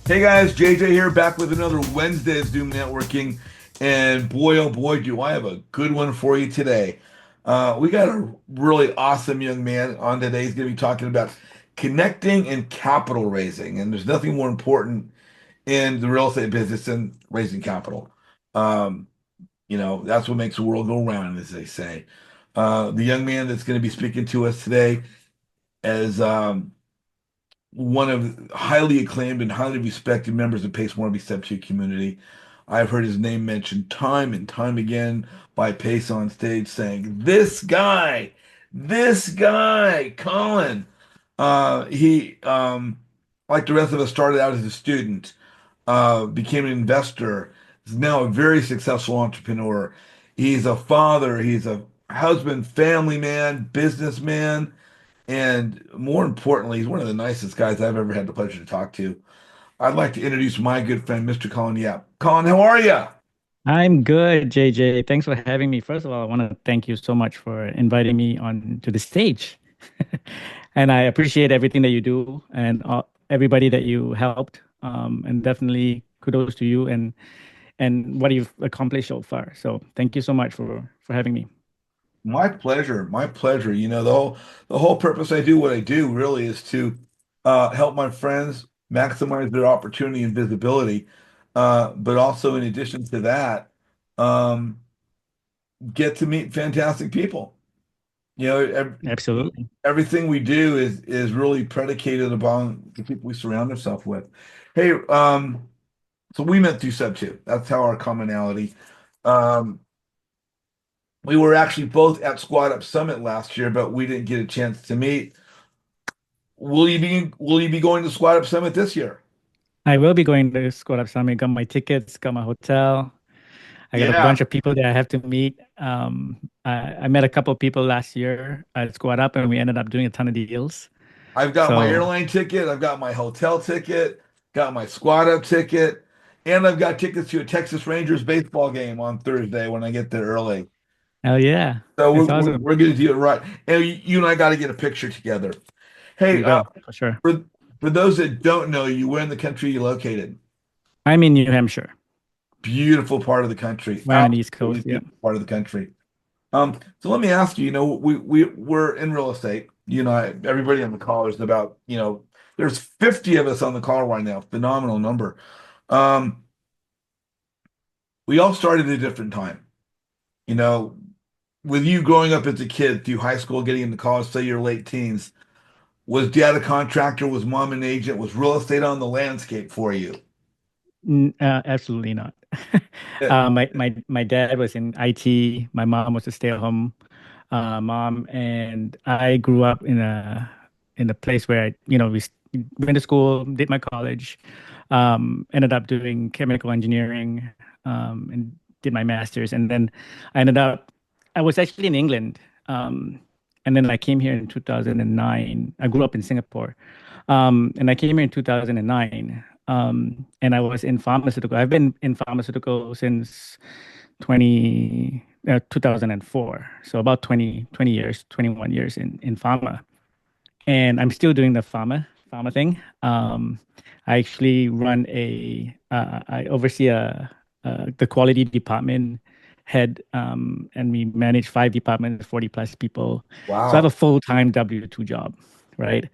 Hey guys, JJ here, back with another Wednesday of Zoom Networking. And boy, oh boy, do I have a good one for you today. We got a really awesome young man on today. He's going to be talking about connecting and capital raising. And there's nothing more important in the real estate business than raising capital. Um, that's what makes the world go round, as they say. The young man that's going to be speaking to us today is one of highly acclaimed and highly respected members of Pace Morby Step 2 community. I've heard his name mentioned time and time again by Pace on stage saying, this guy, Colin. He, like the rest of us, started out as a student, became an investor, is now a very successful entrepreneur. He's a father, he's a husband, family man, businessman. And more importantly, he's one of the nicest guys I've ever had the pleasure to talk to. I'd like to introduce my good friend, Mr. Colin Yeap. Colin, how are you? I'm good, JJ. Thanks for having me. First of all, I want to thank you so much for inviting me on to the stage. And I appreciate everything that you do and everybody that you helped. And definitely kudos to you and what you've accomplished so far. So thank you so much for having me. My pleasure. My pleasure. The whole purpose I do what I do really is to help my friends maximize their opportunity and visibility. But also in addition to that, um, get to meet fantastic people. Absolutely. Everything we do is really predicated upon the people we surround ourselves with. Hey, so we met through Sub 2. That's how our commonality. Um, we were actually both at Squad Up Summit last year, but we didn't get a chance to meet. Will you be going to Squad Up Summit this year? I will be going to Squad Up Summit, got my tickets, got my hotel. I got a Yeah, bunch of people that I have to meet. I met a couple of people last year at Squad Up, and we ended up doing a ton of deals. I've got my So, airline ticket, I've got my hotel ticket, got my Squad Up ticket, and I've got tickets to a Texas Rangers baseball game on Thursday when I get there early. hell yeah, So we're it's we're, awesome. we're going to do it right. And you and I got to get a picture together. Hey, We will for sure. for for those that don't know you, where in the country are you located? I'm in New Hampshire. Beautiful part of the country. We're on the East Absolutely Coast. Yeah. beautiful part of the country. So let me ask you, we're in real estate. Everybody on the call is about, there's 50 of us on the call right now. Phenomenal number. Um, we all started at a different time. You know, with you growing up as a kid through high school, getting into college, say your late teens, was dad a contractor? Was mom an agent? Was real estate on the landscape for you? Absolutely not. Eh, My dad was in IT. My mom was a stay-at-home mom, and I grew up in a place where went to school, did my college, ended up doing chemical engineering, and did my master's, and then I ended up I was actually in England, and then I came here in 2009. I grew up in Singapore, and I came here in 2009. And I was in pharmaceutical. I've been in pharmaceutical since 2004. So about 20 years, 21 years in pharma. And I'm still doing the pharma thing. I actually I oversee the quality department head, and we manage 5 departments, 40 plus people. So I have a wow. full-time W-2 job, right?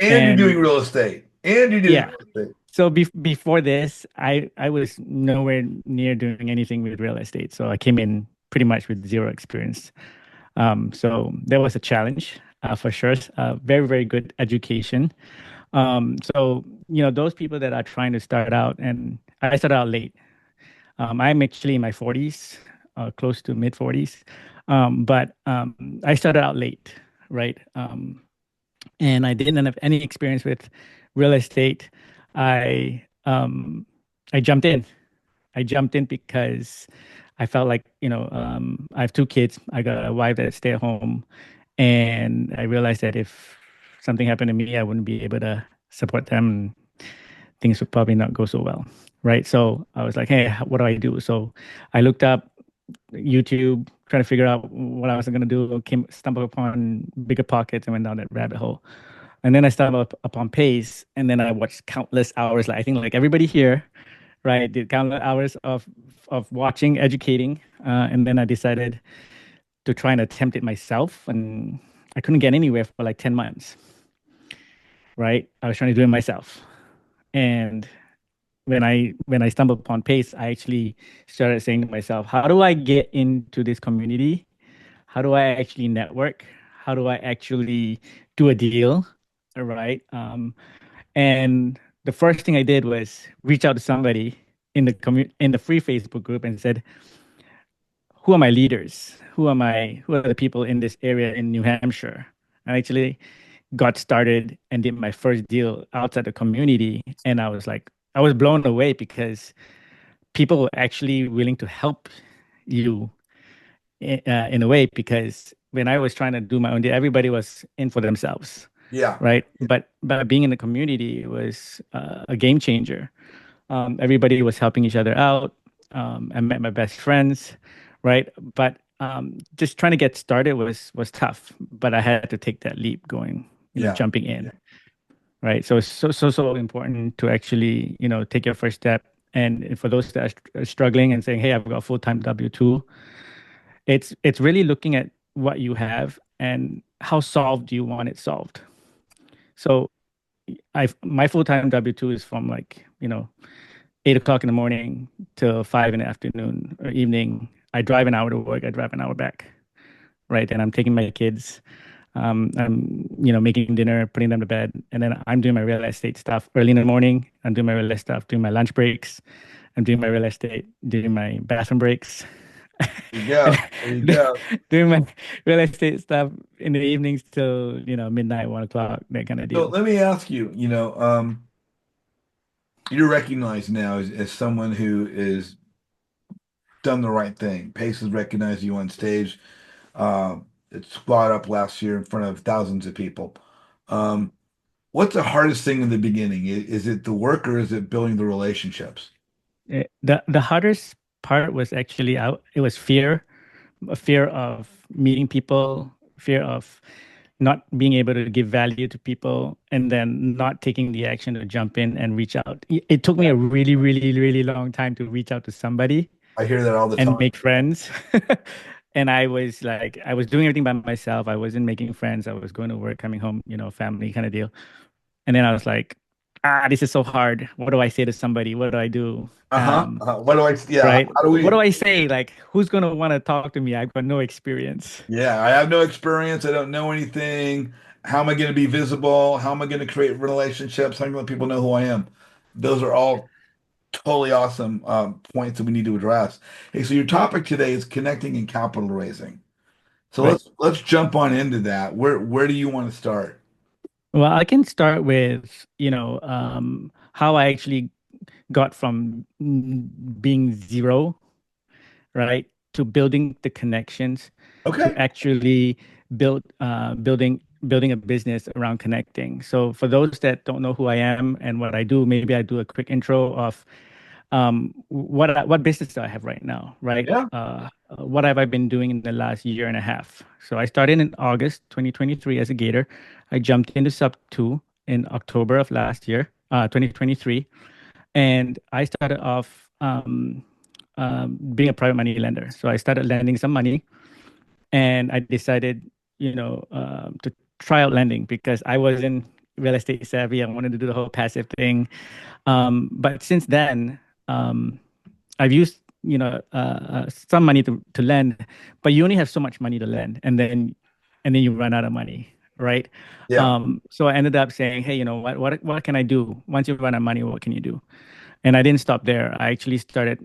And you're doing And real estate. And you're doing yeah, real estate. so before this, I was nowhere near doing anything with real estate. So I came in pretty much with zero experience. So that was a challenge, for sure. Very, very good education. So those people that are trying to start out, and I started out late. I'm actually in my 40s, close to mid 40s. But I started out late, right? And I didn't have any experience with real estate. I um, I jumped in. I jumped in because I felt like, I have 2 kids. I got a wife that stay at home, and I realized that if something happened to me, I wouldn't be able to support them. Things would probably not go so well, right? So I was like, hey, what do I do? So I looked up YouTube, trying to figure out what I was going to do. Stumbled upon Bigger Pockets and went down that rabbit hole. And then I stumbled upon Pace, and then I watched countless hours. Like I think like everybody here, right? Did countless hours of watching, educating, and then I decided to try and attempt it myself, and I couldn't get anywhere for like 10 months. Right? I was trying to do it myself, and when I stumbled upon Pace, I actually started saying to myself, how do I get into this community? How do I actually network? How do I actually do a deal? All right. And the first thing I did was reach out to somebody in the free Facebook group and said, who are my leaders? Who are the people in this area in New Hampshire? And actually got started and did my first deal outside the community. And I was blown away because people were actually willing to help you in a way, because when I was trying to do my own deal, everybody was in for themselves, Yeah. right? But being in the community was a game changer. Everybody was helping each other out. I met my best friends, right? But just trying to get started was tough. But I had to take that leap, going, Yeah. jumping in, right? So it's so important to actually, take your first step. And for those that are struggling and saying, "Hey, I've got a full-time W-2," it's really looking at what you have and how solved do you want it solved. So I my full-time W-2 is from like, 8 o'clock in the morning till 5 in the afternoon or evening. I drive an hour to work, I drive an hour back, right? And I'm taking my kids. I'm, making dinner, putting them to bed, and then I'm doing my real estate stuff early in the morning. I'm doing my real estate stuff, doing my lunch breaks. I'm doing my real estate, doing my bathroom breaks, There you and go. There you go. doing my real estate stuff in the evenings till, midnight, 1 o'clock, that kind of So deal. let me ask you, you're recognized now as someone who is done the right thing. Pace has recognized you on stage. It's brought up last year in front of thousands of people. Um, what's the hardest thing in the beginning? Is it the work or is it building the relationships? The hardest part was actually out. It was fear, a fear of meeting people, fear of not being able to give value to people, and then not taking the action to jump in and reach out. It took me Yeah. a really, really, really long time to reach out to somebody I hear that all the and time. make friends. And I was doing everything by myself. I wasn't making friends. I was going to work, coming home, family kind of deal. And then I was like, this is so hard. What do I say to somebody? What do I do? Uh-huh. What do I, yeah, Right? how do What we, do I say? Like, who's gonna want to talk to me? I've got no experience. yeah, I have no experience. I don't know anything. How am I going to be visible? How am I going to create relationships? How am I going to let people know who I am? Those are all totally awesome points that we need to address. Hey, so your topic today is connecting and capital raising. So Right. let's jump on into that. Where do you want to start? Well, I can start with, how I actually got from being zero, right, to building the connections, to Okay. actually building a business around connecting. So for those that don't know who I am and what I do, maybe I do a quick intro of what business do I have right now, right? Yeah. What have I been doing in the last year and a half? So I started in August 2023 as a gator. I jumped into sub two in October of last year, 2023, and I started off being a private money lender. So I started lending some money, and I decided, to try out lending because I wasn't real estate savvy. I wanted to do the whole passive thing. But since then, um, I've used, some money to lend, but you only have so much money to lend, and then you run out of money, right? Yeah. So I ended up saying, hey, what can I do? Once you run out of money, what can you do? And I didn't stop there. I actually started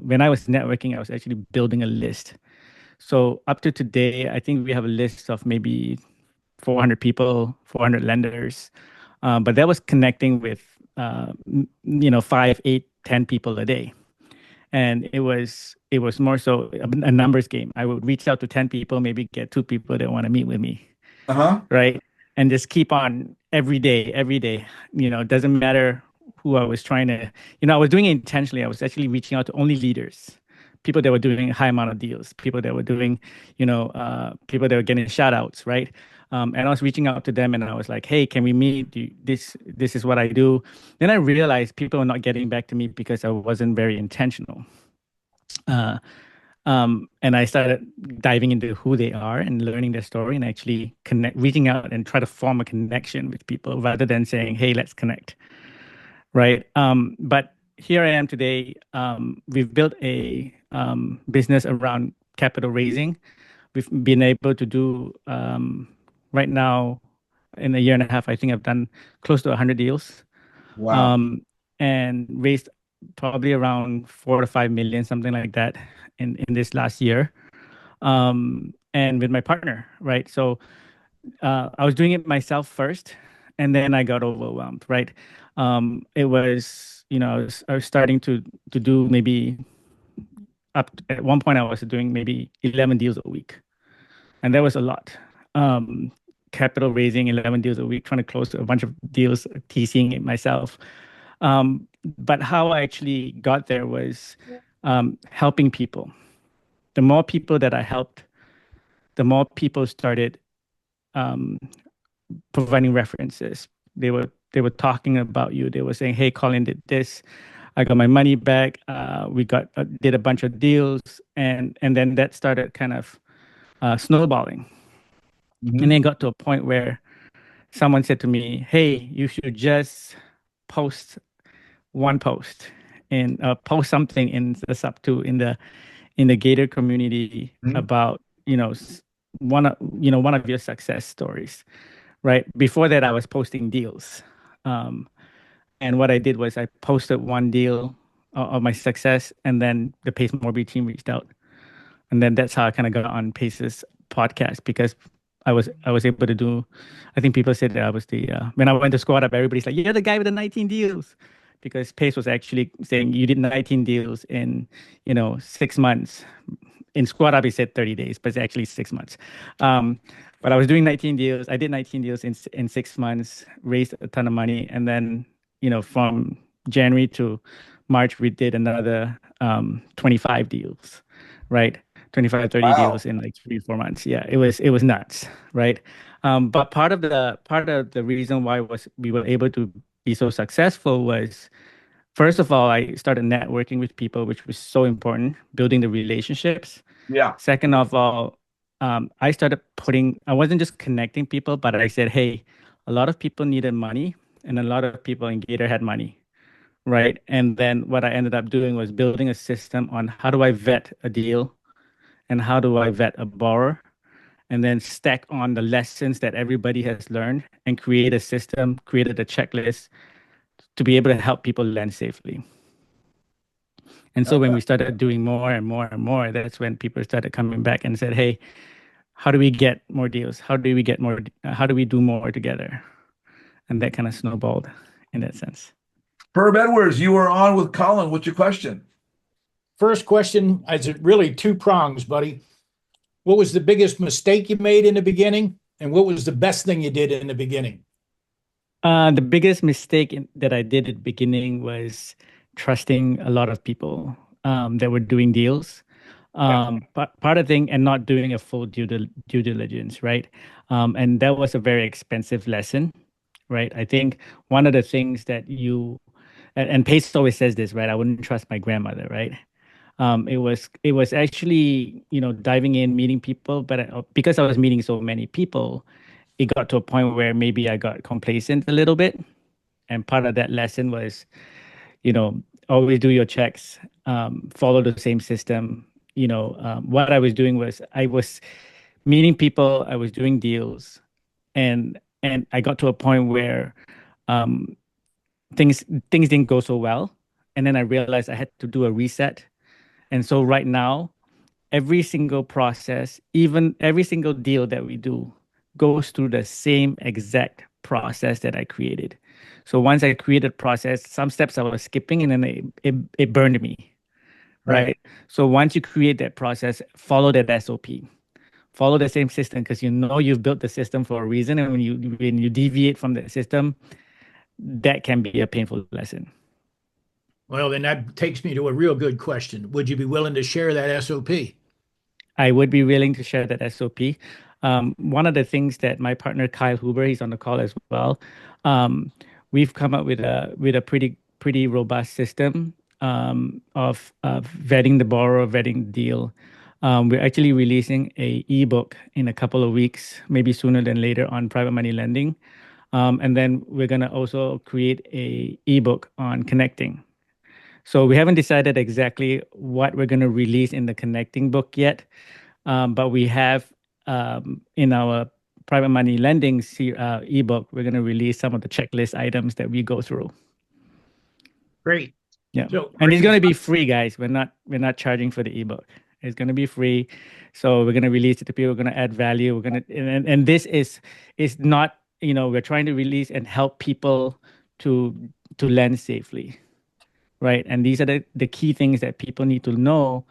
when I was networking, I was actually building a list. So up to today, I think we have a list of maybe 400 people, 400 lenders. But that was connecting with, 5, 8, 10 people a day. And it was more so a numbers game. I would reach out to 10 people, maybe get 2 people that want to meet with me, Uh-huh. right? And just keep on every day. It doesn't matter who I was trying to, I was doing it intentionally. I was actually reaching out to only leaders, people that were doing a high amount of deals, people that were doing, people that were getting shout outs, right? And I was reaching out to them and I was like, hey, can we meet? This is what I do. Then I realized people were not getting back to me because I wasn't very intentional. Uh, and I started diving into who they are and learning their story and actually reaching out and try to form a connection with people rather than saying, hey, let's connect. Right. But here I am today. We've built a business around capital raising. We've been able to do right now in a year and a half, I think I've done close to 100 deals Wow. um, and raised probably around 4 to 5 million, something like that, in this last year. And with my partner, right? So I was doing it myself first, and then I got overwhelmed, right? It was, I was starting to do maybe at one point I was doing maybe 11 deals a week, and that was a lot. Um, Capital raising 11 deals a week, trying to close a bunch of deals, TCing it myself. But how I actually got there was helping people. The more people that I helped, the more people started um, providing references. They were talking about you. They were saying, "Hey, Colin did this. I got my money back. We got did a bunch of deals, and then that started kind of snowballing. And then Hmm. got to a point where someone said to me, "Hey, you should just post one post and post something in the sub to in the Gator community Hmm. about one of your success stories." Right before that, I was posting deals, um, and what I did was I posted one deal of my success, and then the Pace Morby team reached out, and then that's how I kind of got on Pace's podcast because I was able to do. I think people said that I was the when I went to Squad Up, everybody's like, "You're the guy with the 19 deals," because Pace was actually saying you did 19 deals in 6 months. In Squad Up, he said 30 days, but it's actually 6 months. Um, but I was doing 19 deals. I did 19 deals in 6 months, raised a ton of money, and then from January to March, we did another 25 deals, right? 25, 30 Wow. deals in like 3, 4 months. Yeah, it was nuts, right? But part of the reason why was we were able to be so successful was first of all, I started networking with people, which was so important, building the relationships. Yeah. Second of all, I wasn't just connecting people, but I said, hey, a lot of people needed money and a lot of people in Gator had money, right? And then what I ended up doing was building a system on how do I vet a deal and how do I vet a borrower, and then stack on the lessons that everybody has learned and create a system, created a checklist to be able to help people lend safely. And so when we started doing more and more and more, that's when people started coming back and said, "Hey, how do we get more deals? How do we get more? How do we do more together?" And that kind of snowballed in that sense. Herb Edwards, you are on with Colin. What's your question? First question is really two prongs, buddy. What was the biggest mistake you made in the beginning? And what was the best thing you did in the beginning? The biggest mistake that I did at the beginning was trusting a lot of people that were doing deals. Yeah. But part of the thing and not doing a full due diligence, right? And that was a very expensive lesson, right? I think one of the things that and Pace always says this, right? I wouldn't trust my grandmother, right? It was actually diving in, meeting people, but because I was meeting so many people, it got to a point where maybe I got complacent a little bit. And part of that lesson was, you know, always do your checks, follow the same system. What I was doing was I was meeting people, I was doing deals, and I got to a point where um, things didn't go so well, and then I realized I had to do a reset. And so right now, every single process, even every single deal that we do, goes through the same exact process that I created. So once I created process, some steps I was skipping, and then it burned me, Right. right? So once you create that process, follow that SOP, follow the same system because you've built the system for a reason, and when you deviate from that system, that can be a painful lesson. Well, then that takes me to a real good question. Would you be willing to share that SOP? I would be willing to share that SOP. One of the things that my partner Kyle Huber, he's on the call as well. Um, we've come up with a pretty robust system of vetting the borrower, vetting the deal. We're actually releasing a ebook in a couple of weeks, maybe sooner than later, on private money lending. And then we're gonna also create a ebook on connecting. So we haven't decided exactly what we're gonna release in the connecting book yet, but we have in our private money lending ebook, we're gonna release some of the checklist items that we go through. Great. Yeah, So and it's gonna be free, guys. We're not charging for the ebook. It's gonna be free. So we're gonna release it to people. We're gonna add value. We're gonna and this is not, we're trying to release and help people to lend safely, right? And these are the key things that people need to know,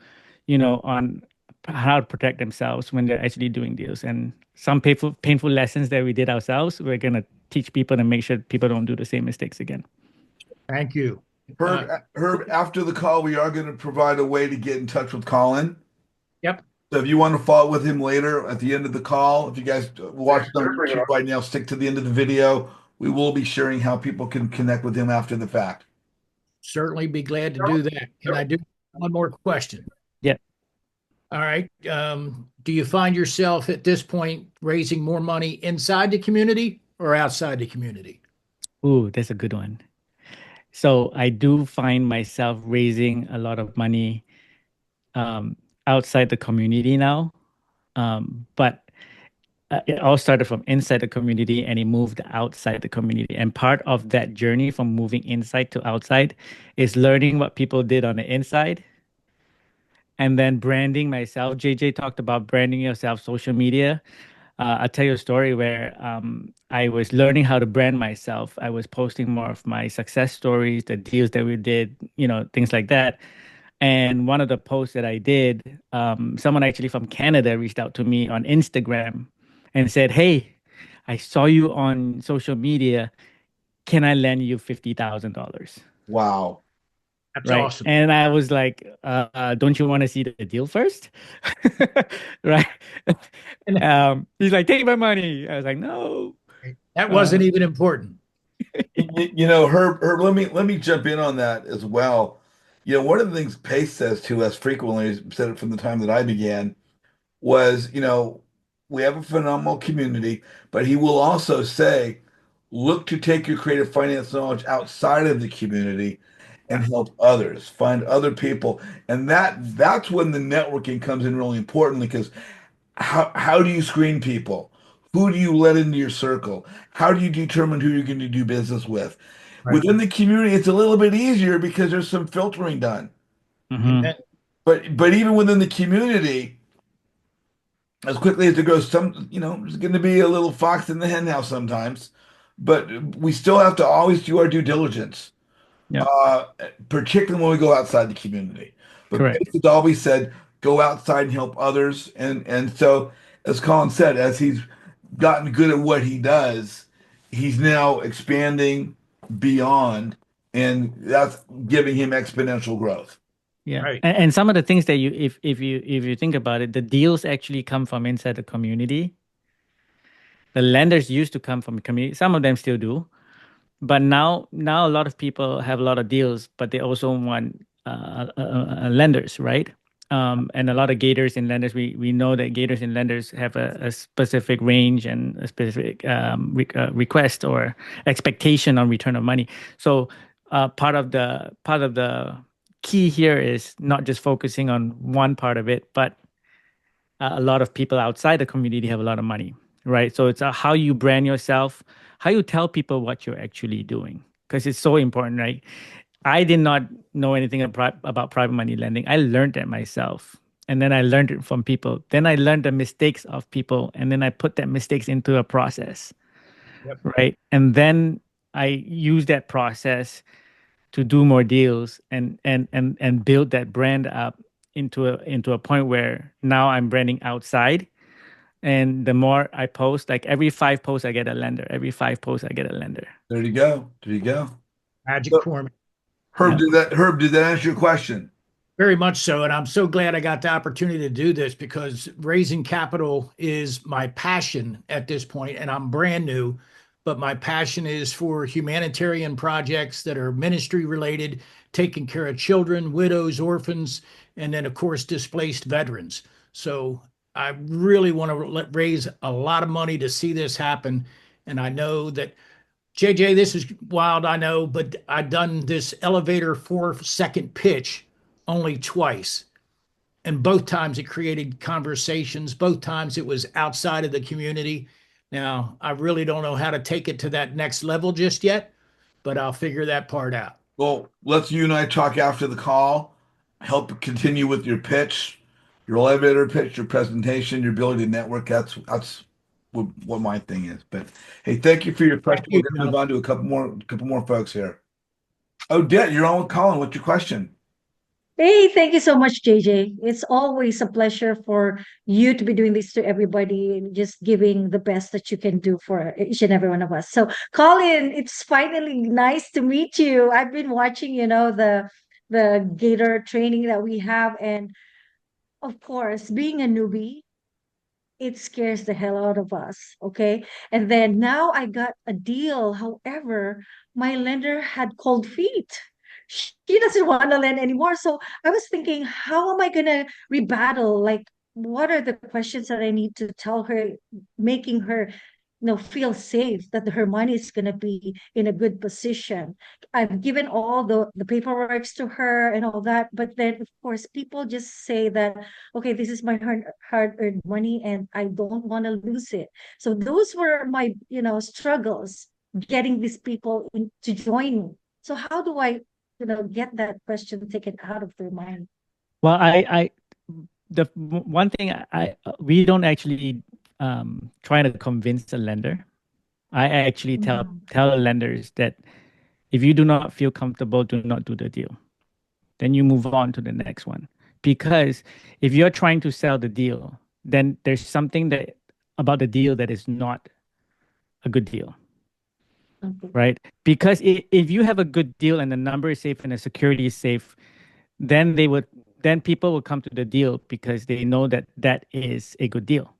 on how to protect themselves when they're actually doing deals. And some painful lessons that we did ourselves, we're gonna teach people to make sure people don't do the same mistakes again. thank you. Herb, after the call, we are going to provide a way to get in touch with Colin. Yep. So if you want to follow with him later at the end of the call, if you guys watch it on YouTube right now, stick to the end of the video. We will be sharing how people can connect with him after the fact. Certainly be glad to do that. Can I do one more question? Yeah. All right. Do you find yourself at this point raising more money inside the community or outside the community? Ooh, that's a good one. So I do find myself raising a lot of money um, outside the community now. But it all started from inside the community and it moved outside the community. And part of that journey from moving inside to outside is learning what people did on the inside and then branding myself. JJ talked about branding yourself, social media. I'll tell you a story where I was learning how to brand myself. I was posting more of my success stories, the deals that we did, things like that. And one of the posts that I did, someone actually from Canada reached out to me on Instagram and said, "Hey, I saw you on social media. Can I lend you $50,000?" Wow. That's Right. awesome. And I was like, don't you want to see the deal first? Right. He's like, take my money. I was like, no. That wasn't even important. Herb, let me jump in on that as well. One of the things Pace says to us frequently, he's said it from the time that I began, was, we have a phenomenal community, but he will also say, look to take your creative finance knowledge outside of the community and help others, find other people. And that's when the networking comes in really importantly, because how do you screen people? Who do you let into your circle? How do you determine who you're going to do business with? Right. Within the community, it's a little bit easier because there's some filtering done. Mhm. But even within the community, as quickly as it goes, there's going to be a little fox in the hen house sometimes, but we still have to always do our due diligence, Yeah, uh, particularly when we go outside the community. But correct. Pace has always said, go outside and help others. And so, as Colin said, as he's gotten good at what he does, he's now expanding beyond, and that's giving him exponential growth. Yeah. Right. And some of the things that if you think about it, the deals actually come from inside the community. The lenders used to come from the community. Some of them still do. But now a lot of people have a lot of deals, but they also want lenders, right? And a lot of gators and lenders, we know that gators and lenders have a specific range and a specific request or expectation on return of money. So part of the key here is not just focusing on one part of it, but a lot of people outside the community have a lot of money, right? So it's how you brand yourself, how you tell people what you're actually doing, because it's so important, right? I did not know anything about private money lending. I learned it myself. And then I learned it from people. Then I learned the mistakes of people. And then I put that mistakes into a process, Yep. right? And then I use that process to do more deals and build that brand up into a point where now I'm branding outside. And the more I post, like every 5 posts, I get a lender. Every 5 posts, I get a lender. There you go. There you go. Magic So, formula. Yeah. Herb, did that answer your question? Very much so. And I'm so glad I got the opportunity to do this because raising capital is my passion at this point, and I'm brand new, but my passion is for humanitarian projects that are ministry related, taking care of children, widows, orphans, and then, of course, displaced veterans. So I really want to raise a lot of money to see this happen. And I know that JJ, this is wild, I know, but I've done this elevator 4 second pitch only twice. And both times it created conversations. Both times it was outside of the community. Now, I really don't know how to take it to that next level just yet, but I'll figure that part out. Well, let's you and I talk after the call. Help continue with your pitch, your elevator pitch, your presentation, your ability to network. That's what my thing is. But hey, thank you for your question. We're going to move on to a couple more folks here. Odette, you're on with Colin. What's your question? Hey, thank you so much, JJ. It's always a pleasure for you to be doing this to everybody and just giving the best that you can do for each and every one of us. So, Colin, it's finally nice to meet you. I've been watching, the Gator training that we have, and of course, being a newbie, it scares the hell out of us. Okay. And then now I got a deal. However, my lender had cold feet. She doesn't want to lend anymore. So I was thinking, how am I going to rebuttal? Like, what are the questions that I need to tell her, making her feel safe that her money is going to be in a good position. I've given all the paperwork to her and all that, but then of course people just say that, okay, this is my hard-earned money and I don't want to lose it. So those were my struggles getting these people to join me. So how do I get that question taken out of their mind? Well, the one thing we don't actually try to convince a lender. I actually tell lenders that if you do not feel comfortable, do not do the deal. Then you move on to the next one. Because if you're trying to sell the deal, then there's something that about the deal that is not a good deal. Okay. Right? Because if you have a good deal and the number is safe and the security is safe, then people will come to the deal because they know that that is a good deal.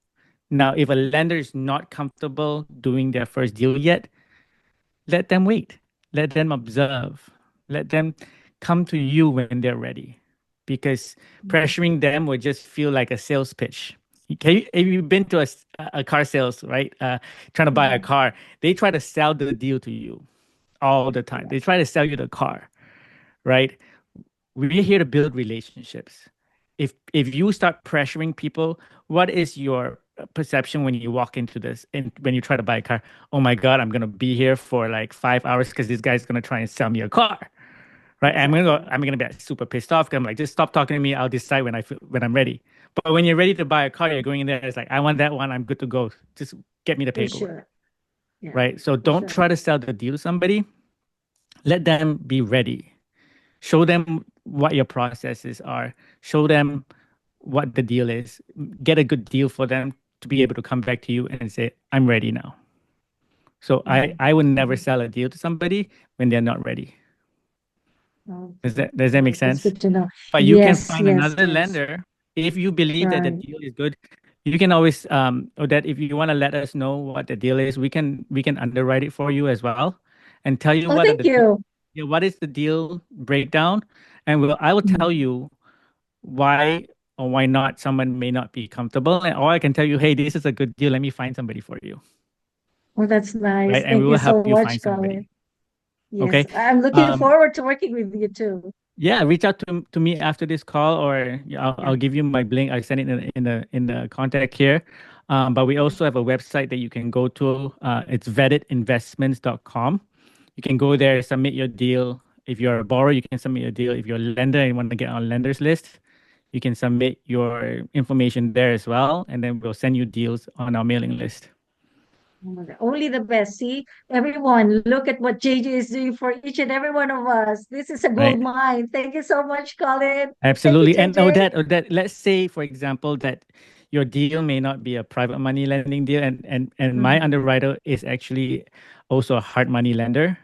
Now, if a lender is not comfortable doing their first deal yet, let them wait. Let them observe. Let them come to you when they're ready. Because pressuring them will just feel like a sales pitch. If you've been to a car sales, right? Trying to buy a car, they try to sell the deal to you all the time. They try to sell you the car, right? We're here to build relationships. If you start pressuring people, what is your perception when you walk into this and when you try to buy a car? Oh my God, I'm gonna be here for like 5 hours because this guy's gonna try and sell me a car, right? Exactly. I'm gonna be super pissed off. I'm like, just stop talking to me. I'll decide when I'm ready. But when you're ready to buy a car, you're going in there. It's like, I want that one. I'm good to go. Just get me the For paperwork, sure. Yeah, right? So for don't sure. try to sell the deal to somebody. Let them be ready. Show them what your processes are. Show them what the deal is. Get a good deal for them to be able to come back to you and say, I'm ready now. So I would never sell a deal to somebody when they're not ready. Does that make That's sense? good to know. But you can Yes, find yes, another yes. lender if you believe that the Right. deal is good. You can always or that if you want to let us know what the deal is, we can underwrite it for you as well and tell you Oh, what are thank the you. what is the deal breakdown, and I will tell Mhm. you why or why not someone may not be comfortable, or I can tell you, hey, this is a good deal. Let me find somebody for you, Well, that's nice. right? And we Thank will you help so you much, find Colin. somebody. Yes, Okay. I'm looking Um, forward to working with you too. yeah, reach out to me after this call, or yeah, Yeah. I'll give you my link. I send it in the contact here. But we also have a website that you can go to. It's vettedinvestments.com. You can go there, submit your deal. If you're a borrower, you can submit your deal. If you're a lender and you want to get on lenders list, you can submit your information there as well, and then we'll send you deals on our mailing list. Oh my God. Only the best. See, everyone, look at what JJ is doing for each and every one of us. This is a gold Right. mine. Thank you so much, Colin. Thank you, Absolutely. And JJ. let's say, for example, that your deal may not be a private money lending deal, and my Mhm. underwriter is actually also a hard money lender,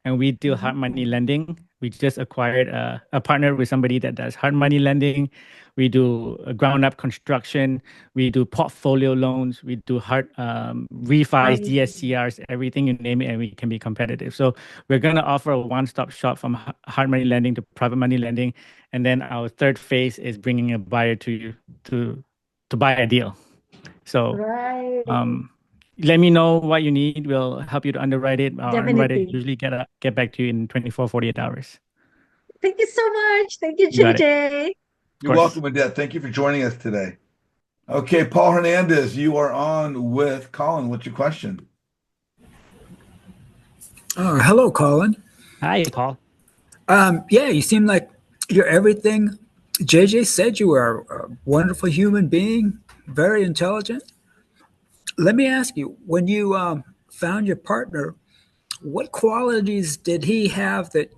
and we deal hard money Mhm. lending. We just acquired a partner with somebody that does hard money lending. We do ground up construction. We do portfolio loans. We do hard refis, Right. DSCRs, everything you name it, and we can be competitive. So we're going to offer a one-stop shop from hard money lending to private money lending. And then our third phase is bringing a buyer to you to buy a deal. So Right. let me know what you need. We'll help you to underwrite it. Our underwriter Definitely. usually get back to you in 24, 48 hours. Thank you so much. Thank you, You got it. JJ. Of You're course. welcome, Odette. Thank you for joining us today. Okay, Paul Hernandez, you are on with Colin. What's your question? Oh, hello, Colin. Hi, Paul. Yeah, you seem like you're everything JJ said you were. A wonderful human being, very intelligent. Let me ask you, when you found your partner, what qualities did he have that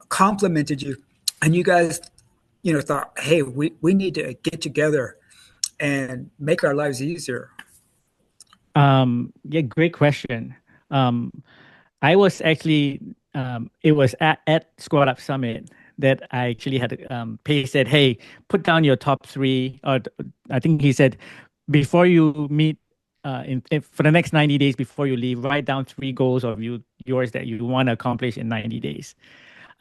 complimented you? And you guys, thought, hey, we need to get together and make our lives easier. Yeah, great question. Um, I was actually, it was at Squad Up Summit that I actually had, Pace said, hey, put down your top three, or I think he said, before you meet, for the next 90 days before you leave, write down three goals of yours that you want to accomplish in 90 days.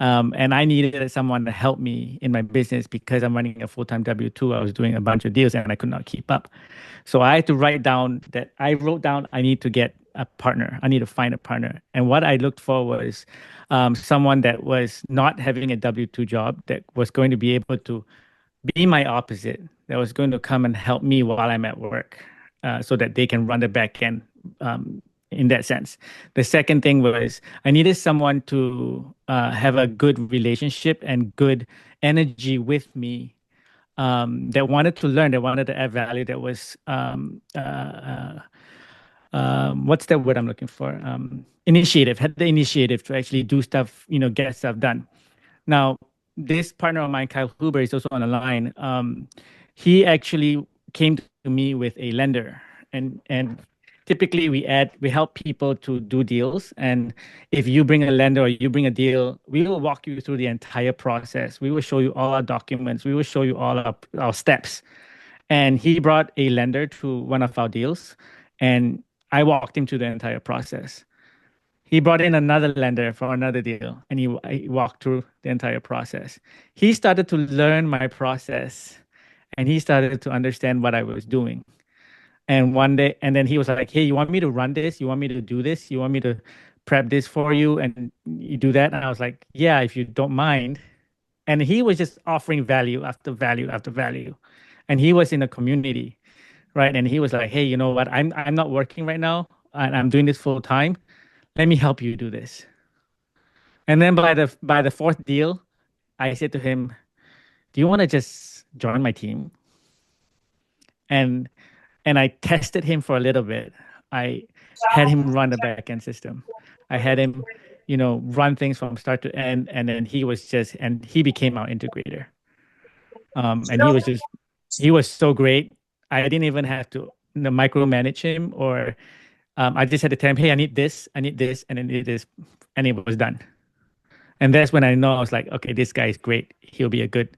And I needed someone to help me in my business because I'm running a full-time W-2. I was doing a bunch of deals and I could not keep up. So I had to write down that I wrote down I need to get a partner. I need to find a partner. And what I looked for was someone that was not having a W-2 job, that was going to be able to be my opposite, that was going to come and help me while I'm at work, so that they can run the back end, in that sense. The second thing was I needed someone to have a good relationship and good energy with me, that wanted to learn, that wanted to add value, that was what's that word I'm looking for? Initiative, had the initiative to actually do stuff, get stuff done. Now, this partner of mine, Kyle Huber, is also on the line. He actually came to me with a lender, and typically we help people to do deals. And if you bring a lender or you bring a deal, we will walk you through the entire process. We will show you all our documents. We will show you all our steps. And he brought a lender to one of our deals, and I walked him through the entire process. He brought in another lender for another deal, and he walked through the entire process. He started to learn my process, and he started to understand what I was doing. And one day, and then he was like, "Hey, you want me to run this? You want me to do this? You want me to prep this for you?" And you do that. And I was like, "Yeah, if you don't mind." And he was just offering value after value after value. And he was in a community, right? And he was like, "Hey, you know what? I'm not working right now, and I'm doing this full time. Let me help you do this." And then by the fourth deal, I said to him, "Do you want to just join my team?" And I tested him for a little bit. I had him run the backend system. I had him, run things from start to end, and then he became our integrator. And he was so great. I didn't even have to micromanage him, or I just had to tell him, "Hey, I need this, and then I need this," and it was done. And that's when I know I was like, okay, this guy is great. He'll be a good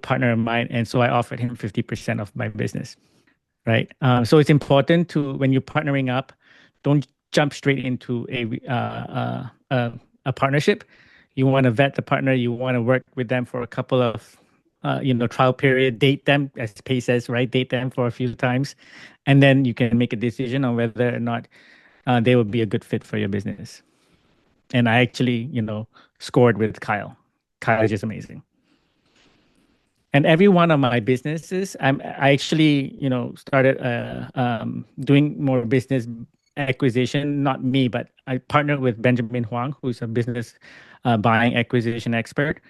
partner of mine. And so I offered him 50% of my business, right? So it's important to, when you're partnering up, don't jump straight into a partnership. You want to vet the partner. You want to work with them for a couple of trial period, date them, as Pay says, right? Date them for a few times, and then you can make a decision on whether or not they will be a good fit for your business. And I actually, scored with Kyle. Kyle is just amazing. And every one of my businesses, I actually, started doing more business acquisition. Not me, but I partnered with Benjamin Huang, who's a business buying acquisition expert.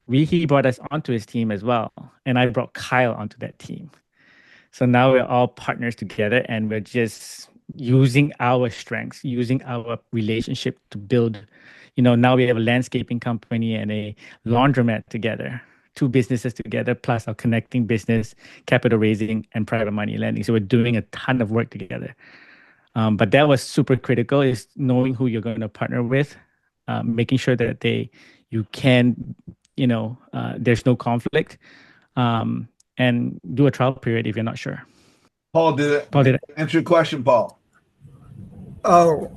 He brought us onto his team as well, and I brought Kyle onto that team. So now we're all partners together, and we're just using our strengths, using our relationship to build. Now we have a landscaping company and a laundromat together, two businesses together, plus our connecting business, capital raising, and private money lending. So we're doing a ton of work together. But that was super critical, is knowing who you're going to partner with, making sure that they, you can, there's no conflict, and do a trial period if you're not sure. Paul, did Paul, did it answer your question, Paul? Oh,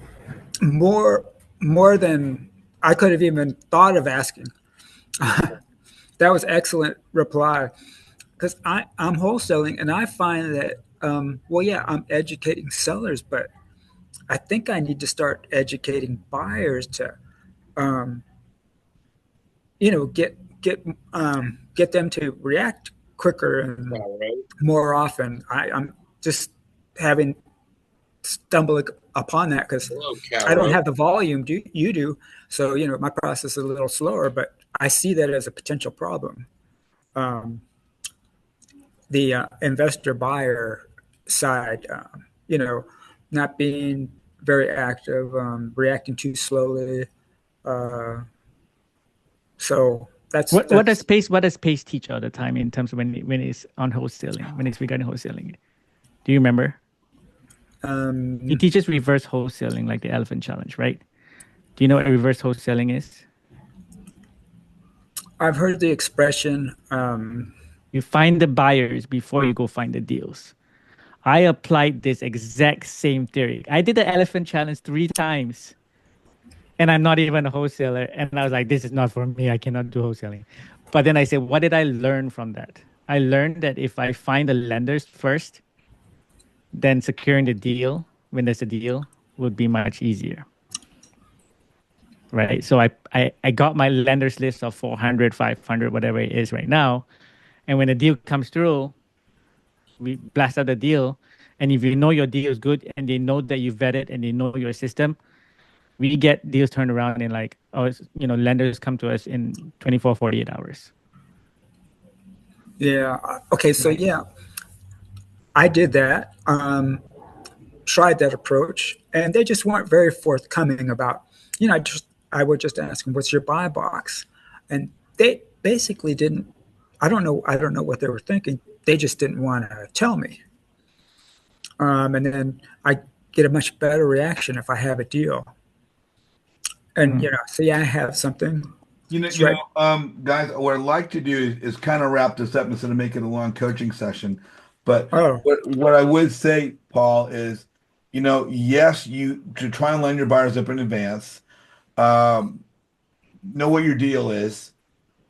more than I could have even thought of asking. That was excellent reply. Because I'm wholesaling, and I find that, well, yeah, I'm educating sellers, but I think I need to start educating buyers to, get them to react quicker and more often. I'm just having stumbling upon that because I don't have the volume you do. So, my process is a little slower, but I see that as a potential problem. The investor buyer side, not being very active, reacting too slowly. So what does Pace teach all the time in terms of when it's on wholesaling, when it's regarding wholesaling? Do you remember? He teaches reverse wholesaling, like the elephant challenge, right? Do you know what reverse wholesaling is? I've heard the expression. You find the buyers before you go find the deals. I applied this exact same theory. I did the elephant challenge 3 times, and I'm not even a wholesaler. And I was like, this is not for me. I cannot do wholesaling. But then I said, what did I learn from that? I learned that if I find the lenders first, then securing the deal when there's a deal would be much easier. Right. So I got my lenders list of 400, 500, whatever it is right now. And when the deal comes through, we blast out the deal. And if you know your deal is good and they know that you vetted and they know your system, we get deals turned around in lenders come to us in 24, 48 hours. Yeah. Okay. So, yeah, I did that, tried that approach, and they just weren't very forthcoming about, I would just ask them, what's your buy box? And they basically didn't, I don't know what they were thinking. They just didn't want to tell me. And then I get a much better reaction if I have a deal. And, so yeah, I have something. Guys, what I'd like to do is kind of wrap this up instead of making a long coaching session. But what I would say, Paul, is, yes, you to try and line your buyers up in advance, know what your deal is.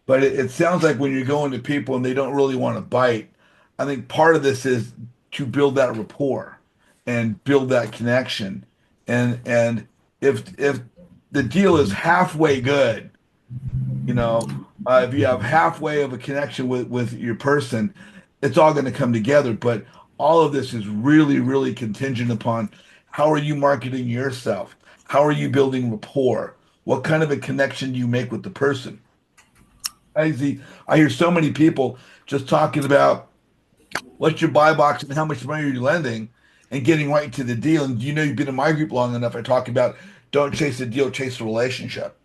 But it sounds like when you're going to people and they don't really want to bite, I think part of this is to build that rapport and build that connection. And if the deal is halfway good, if you have halfway of a connection with your person, it's all going to come together. But all of this is really, really contingent upon how are you marketing yourself? How are you building rapport? What kind of a connection do you make with the person? I hear so many people just talking about what's your buy box and how much money are you lending and getting right to the deal. And you've been in my group long enough. I talk about don't chase the deal, chase the relationship.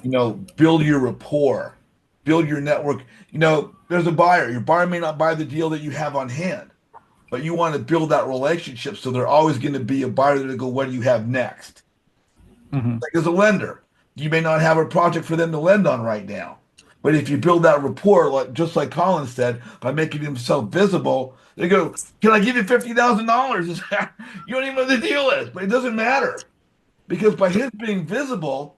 Build your rapport, build your network. There's a buyer. Your buyer may not buy the deal that you have on hand, but you want to build that relationship. So they're always going to be a buyer that go, what do you have next? Mm-hmm. Like as a lender, you may not have a project for them to lend on right now. But if you build that rapport, just like Colin said, by making himself visible, they go, can I give you $50,000? You don't even know what the deal is, but it doesn't matter. Because by his being visible,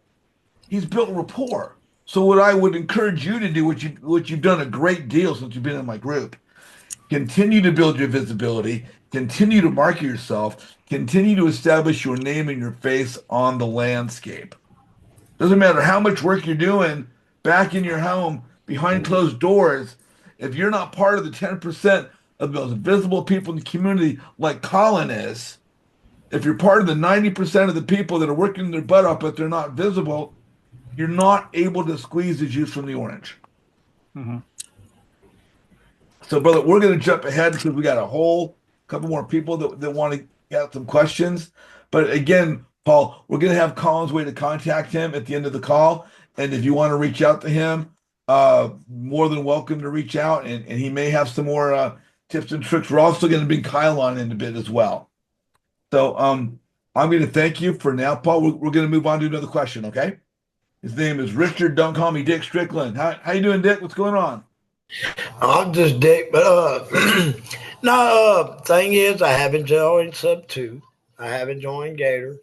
he's built rapport. So what I would encourage you to do, what you've done a great deal since you've been in my group, continue to build your visibility, continue to market yourself, continue to establish your name and your face on the landscape. Doesn't matter how much work you're doing back in your home, behind closed doors, if you're not part of the 10% of those visible people in the community like Colin is, if you're part of the 90% of the people that are working their butt off but they're not visible, you're not able to squeeze the juice from the orange. Mm-hmm. So, brother, we're going to jump ahead because we got a whole couple more people that want to get some questions. But again, Paul, we're going to have Colin's way to contact him at the end of the call. And if you want to reach out to him, more than welcome to reach out. And he may have some more tips and tricks. We're also going to bring Kyle on in a bit as well. So I'm going to thank you for now, Paul. We're going to move on to another question, okay? His name is Richard. Don't call me Dick Strickland. How you doing, Dick? What's going on? I'm just Dick, but no. Thing is, I haven't joined Sub 2. I haven't joined Gator,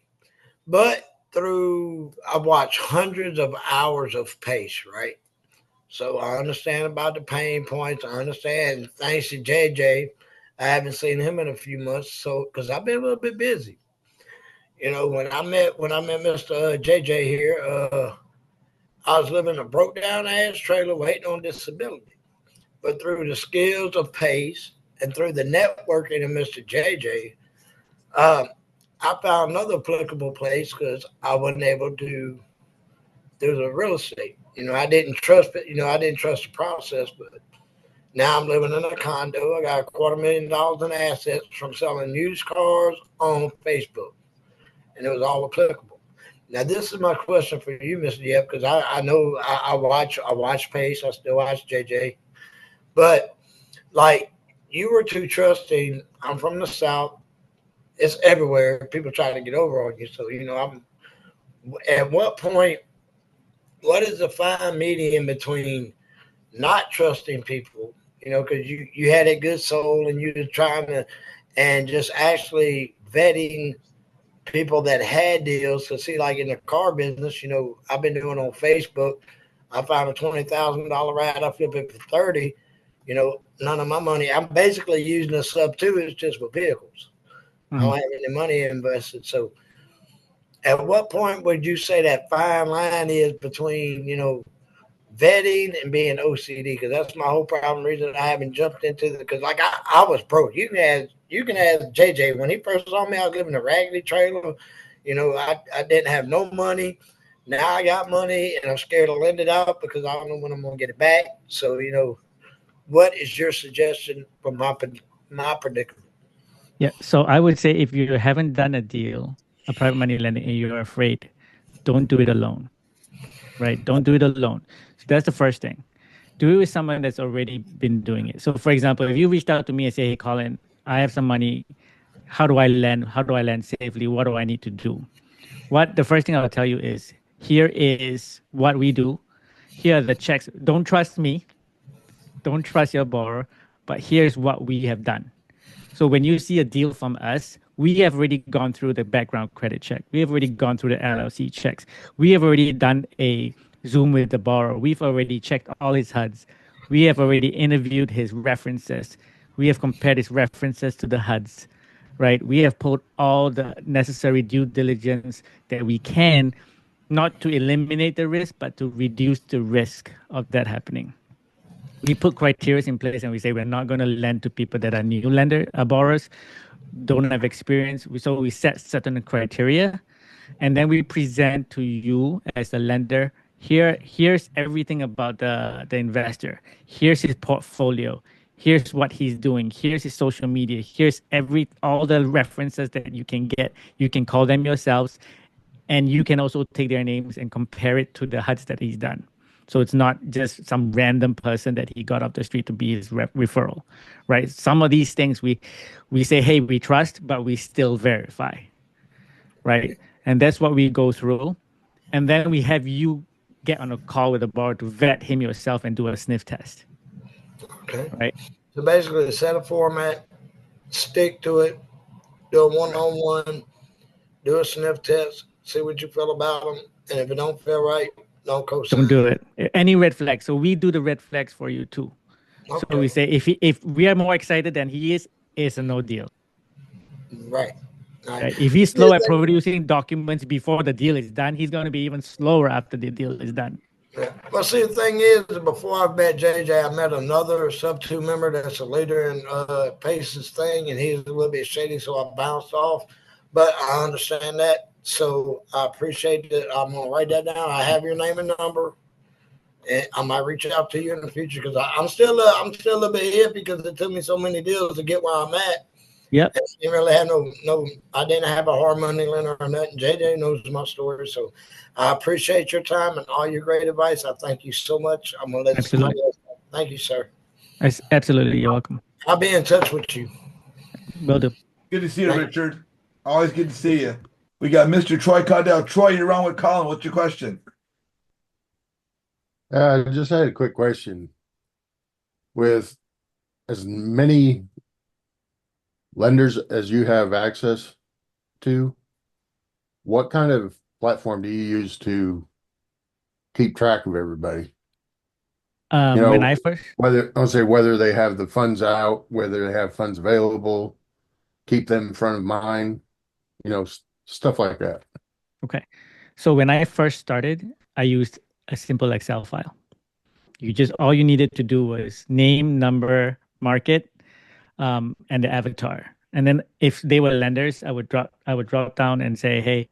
but I've watched hundreds of hours of pace, right? So I understand about the pain points. I understand. Thanks to JJ, I haven't seen him in a few months, so because I've been a little bit busy. You know, when I met Mr. JJ here, I was living in a broke down ass trailer waiting on disability. But through the skills of pace and through the networking of Mr. JJ, I found another applicable place because I wasn't able to do the real estate. You know, I didn't trust it. You know, I didn't trust the process, but now I'm living in a condo. I got $250,000 in assets from selling used cars on Facebook, and it was all applicable. Now, this is my question for you, Mr. Yeap, because I know I watch Pace. I still watch JJ. But, like, you were too trusting. I'm from the South. It's everywhere. People try to get over on you. So, you know, at what point, what is the fine medium between not trusting people, you know, because you had a good soul and you were trying to, and just actually vetting people that had deals. So see, like in the car business, you know, I've been doing on Facebook. I found a $20,000 ride. I flip it for 30. You know, none of my money. I'm basically using a Sub 2. It's just for vehicles. I don't have any money invested. So at what point would you say that fine line is between, you know, vetting and being OCD? Because that's my whole problem. Reason I haven't jumped into it, because like I was broke. You can ask JJ when he first saw me. I was living in a raggedy trailer. You know, I didn't have no money. Now I got money, and I'm scared to lend it out because I don't know when I'm gonna get it back. So you know, what is your suggestion for my predicament? Yeah. So I would say if you haven't done a deal, a private money lending, and you're afraid, don't do it alone. Right? Don't do it alone. So that's the first thing. Do it with someone that's already been doing it. So for example, if you reached out to me and say, hey, Colin, I have some money. How do I lend? How do I lend safely? What do I need to do? The first thing I'll tell you is, here is what we do. Here are the checks. Don't trust me. Don't trust your borrower. But here's what we have done. So when you see a deal from us, we have already gone through the background credit check. We have already gone through the LLC checks. We have already done a Zoom with the borrower. We've already checked all his HUDs. We have already interviewed his references. We have compared his references to the HUDs, right? We have put all the necessary due diligence that we can, not to eliminate the risk, but to reduce the risk of that happening. We put criteria in place and we say we're not going to lend to people that are new borrowers, don't have experience. So we set certain criteria, and then we present to you as a lender, here's everything about the investor. Here's his portfolio. Here's what he's doing. Here's his social media. Here's all the references that you can get. You can call them yourselves, and you can also take their names and compare it to the HUDs that he's done. So it's not just some random person that he got off the street to be his referral, right? Some of these things we say, hey, we trust, but we still verify, right? And that's what we go through. And then we have you get on a call with the borrower to vet him yourself and do a sniff test. Okay. Right. So basically, set a format, stick to it, do a one-on-one, do a sniff test, see what you feel about them, and if it don't feel right, don't do it. Any red flags. So we do the red flags for you too. Okay. So we say if we are more excited than he is, it's a no deal. Right. If he's slow at producing documents before the deal is done, he's going to be even slower after the deal is done. Yeah. Well, see, the thing is, before I met JJ, I met another Sub 2 member that's a leader in Pace's thing, and he's a little bit shady, so I bounced off. But I understand that. So I appreciate that. I'm gonna write that down. I have your name and number, and I might reach out to you in the future because I'm still a little bit iffy because it took me so many deals to get where I'm at. Yep. I didn't really have no. I didn't have a hard money lender or nothing. JJ knows my story, so I appreciate your time and all your great advice. I thank you so much. I'm gonna let somebody else. Thank you, sir. Absolutely, you're welcome. I'll be in touch with you. Will do. Good to see you, Richard. Always good to see you. We got Mr. Troy Caudell. Troy, you're on with Colin. What's your question? I just had a quick question. With as many lenders as you have access to, what kind of platform do you use to keep track of everybody? You When know, I first whether they have the funds out, whether they have funds available, keep them in front of mine, stuff like that. Okay. So when I first started, I used a simple Excel file. You just all you needed to do was name, number, market, and the avatar. And then if they were lenders, I would drop down and say, hey,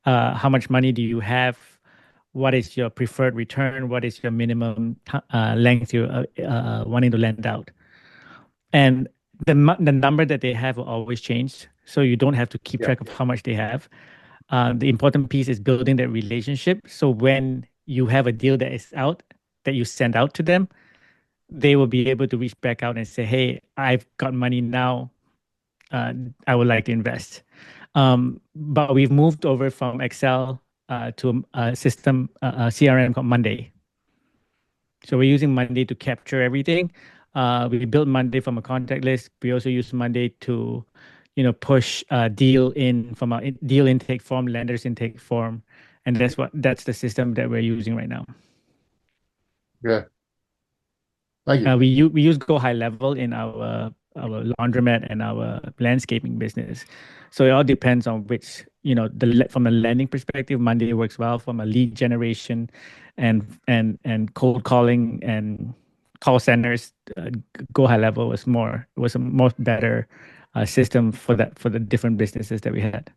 how much money do you have? What is your preferred return? What is your minimum length you're wanting to lend out? And the number that they have will always change, so you don't have to keep Yeah. track of how much they have. The important piece is building that relationship. So when you have a deal that is out that you send out to them, they will be able to reach back out and say, "Hey, I've got money now. Uh, I would like to invest." But we've moved over from Excel to a system, CRM called Monday. So we're using Monday to capture everything. We built Monday from a contact list. We also use Monday to, push deal in from a deal intake form, lenders intake form, and that's the system that we're using right now. Yeah. Thank you. We use Go High Level in our laundromat and our landscaping business. So it all depends on which, from a lending perspective, Monday works well. From a lead generation and cold calling and call centers, Go High Level was a more better system for the different businesses that we had.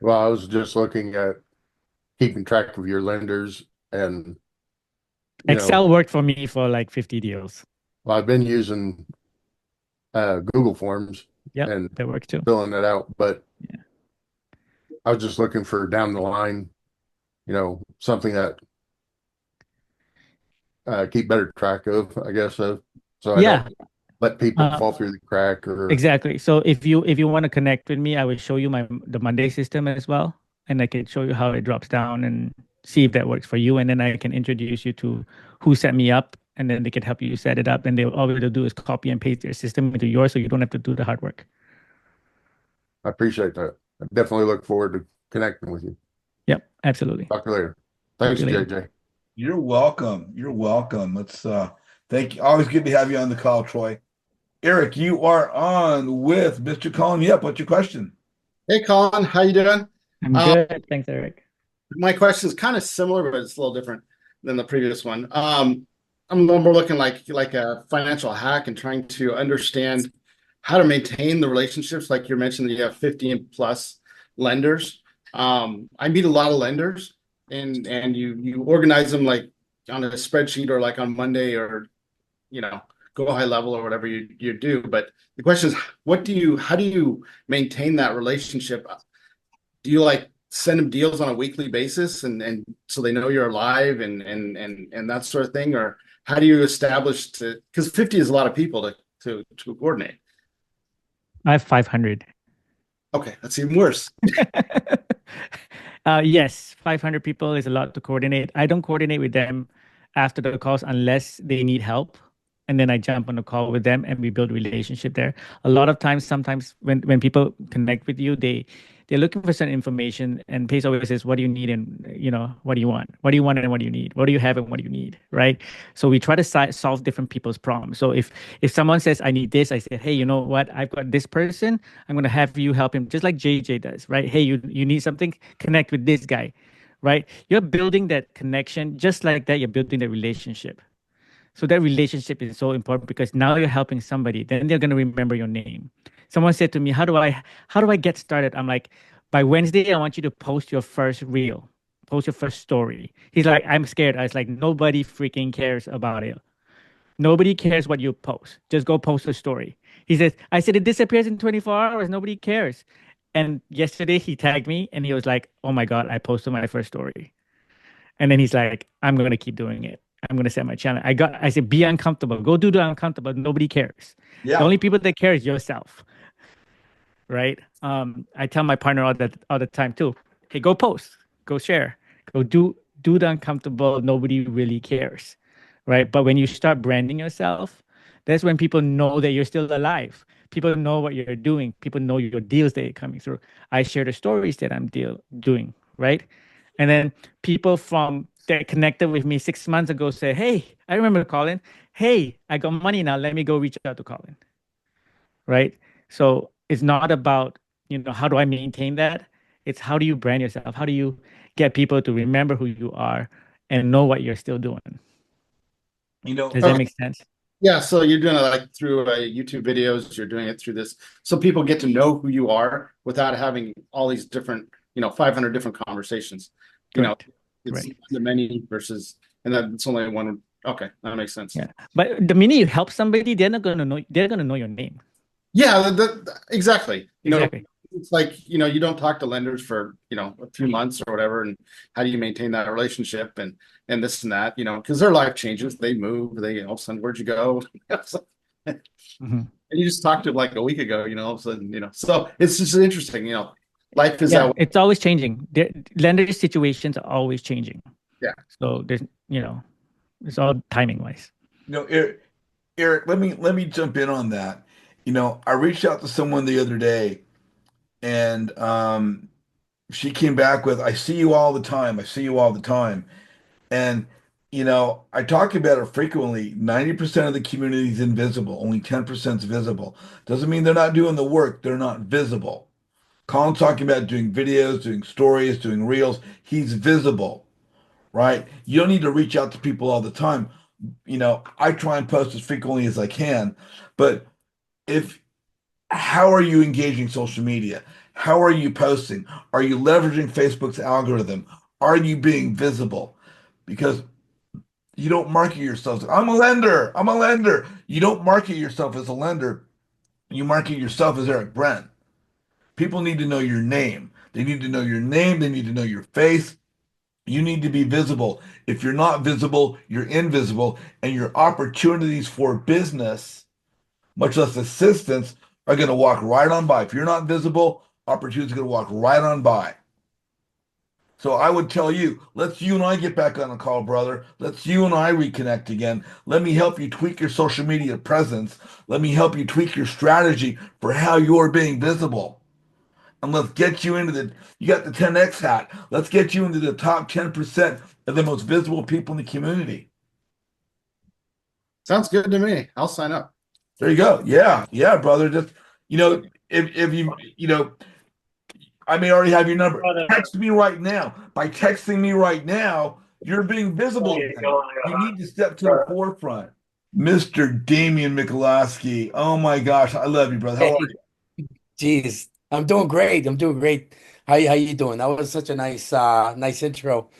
Well, I was just looking at keeping track of your lenders and, Excel worked for me for like 50 deals. well, I've been using Google Forms Yep, and that works too. filling it out, but Yeah. I was just looking for down the line, something that keep better track of, I guess, so I Yeah. don't let people fall through the crack or Exactly. So if you want to connect with me, I will show you the Monday system as well, and I can show you how it drops down and see if that works for you, and then I can introduce you to who set me up, and then they can help you set it up, and all they'll do is copy and paste their system into yours, so you don't have to do the hard work. I appreciate that. I definitely look forward to connecting with you. Yep, absolutely. Talk to you later. Talk Thanks, to you later. JJ. You're welcome. You're welcome. Let's thank you. Always good to have you on the call, Troy. Eric, you are on with Mr. Colin Yeap. What's your question? Hey, Colin, how you doing? I'm good. Thanks, Eric. My question is kind of similar, but it's a little different than the previous one. I'm more looking like a financial hack and trying to understand how to maintain the relationships. Like you mentioned, that you have 50 plus lenders. I meet a lot of lenders, and you organize them like on a spreadsheet or like on Monday or Go High Level or whatever you do. But the question is, how do you maintain that relationship? Do you like send them deals on a weekly basis and so they know you're alive and that sort of thing? Or how do you establish because 50 is a lot of people to coordinate. I have 500. Okay, that's even worse. Yes, 500 people is a lot to coordinate. I don't coordinate with them after the calls unless they need help. And then I jump on a call with them and we build relationship there. A lot of times, sometimes when people connect with you, they're looking for certain information, and Pace always says, what do you need and what do you want? What do you want and what do you need? What do you have and what do you need? Right? So we try to solve different people's problems. So if someone says, I need this, I say, hey, you know what? I've got this person. I'm going to have you help him, just like JJ does, right? Hey, you need something, connect with this guy, right? You're building that connection just like that. You're building the relationship. So that relationship is so important because now you're helping somebody. Then they're going to remember your name. Someone said to me, how do I get started? I'm like, by Wednesday, I want you to post your first reel, post your first story. He's like, I'm scared. I was like, nobody freaking cares about it. Nobody cares what you post. Just go post a story. I said, it disappears in 24 hours. Nobody cares. And yesterday he tagged me and he was like, oh my God, I posted my first story. And then he's like, I'm going to keep doing it. I'm going to set my challenge. I said, be uncomfortable. Go do the uncomfortable. Nobody cares. Yeah. The only people that care is yourself. Right. I tell my partner all the time too. Hey, go post, go share, go do do the uncomfortable, nobody really cares, right? But when you start branding yourself, that's when people know that you're still alive. People know what you're doing. People know your deals that you're coming through. I share the stories that I'm doing, right? And then people from that connected with me 6 months ago say, "Hey, I remember Colin. Hey, I got money now. Let me go reach out to Colin." Right? So it's not about, how do I maintain that? It's how do you brand yourself? How do you get people to remember who you are and know what you're still doing? You know, Does that make sense? Yeah, so you're doing it like through YouTube videos, you're doing it through this, so people get to know who you are without having all these different, 500 different conversations. Correct. It's Right. the many versus, and then it's only one. Okay, that makes sense. Yeah. But the minute you help somebody, they're gonna know your name. Yeah, exactly. Exactly. It's like, you don't talk to lenders for, a few months or whatever. And how do you maintain that relationship and this and that, because their life changes, they move, they all of a sudden, where'd you go? Mhm. And you just talked to them like a week ago, all of a sudden, so it's just interesting, life is that Yeah, way. it's always changing. Lender situations are always changing. Yeah. So there's, it's all timing wise. Eric, let me jump in on that. I reached out to someone the other day, and she came back with, "I see you all the time. I see you all the time." And I talk about it frequently. 90% of the community is invisible. Only 10% is visible. Doesn't mean they're not doing the work. They're not visible. Colin's talking about doing videos, doing stories, doing reels. He's visible, right? You don't need to reach out to people all the time. I try and post as frequently as I can, but if how are you engaging social media? How are you posting? Are you leveraging Facebook's algorithm? Are you being visible? Because you don't market yourself. I'm a lender. I'm a lender. You don't market yourself as a lender. You market yourself as Eric Brent. People need to know your name. They need to know your name. They need to know your face. You need to be visible. If you're not visible, you're invisible, and your opportunities for business, much less assistance, are going to walk right on by. If you're not visible, opportunities are going to walk right on by. So I would tell you, let's you and I get back on a call, brother. Let's you and I reconnect again. Let me help you tweak your social media presence. Let me help you tweak your strategy for how you're being visible. And let's get you you got the 10X hat. Let's get you into the top 10% of the most visible people in the community. Sounds good to me. I'll sign up. There you go. Yeah, yeah, brother. Just, if I may already have your number. Text me right now. By texting me right now, you're being visible again. You need to step to the forefront. Mr. Damian Michalowski. Oh my gosh, I love you, brother. How are you? Geez, I'm doing great. I'm doing great. How you doing? That was such a nice intro.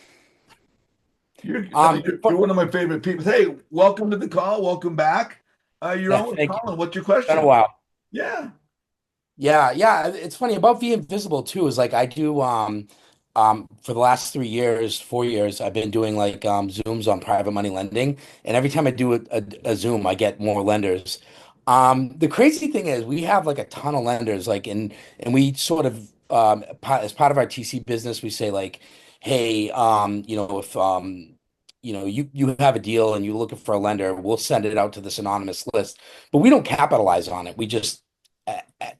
You're one of my favorite people. Hey, welcome to the call. Welcome back. You're Yeah, on with thank you. Colin. What's your Been a question? while. Yeah. Yeah. It's funny about being visible too. Is like I do for the last 3 years, 4 years, I've been doing like Zooms on private money lending, and every time I do a Zoom, I get more lenders. The crazy thing is we have like a ton of lenders, like and we sort of as part of our TC business, we say like, hey, if you have a deal and you're looking for a lender, we'll send it out to this anonymous list, but we don't capitalize on it. We just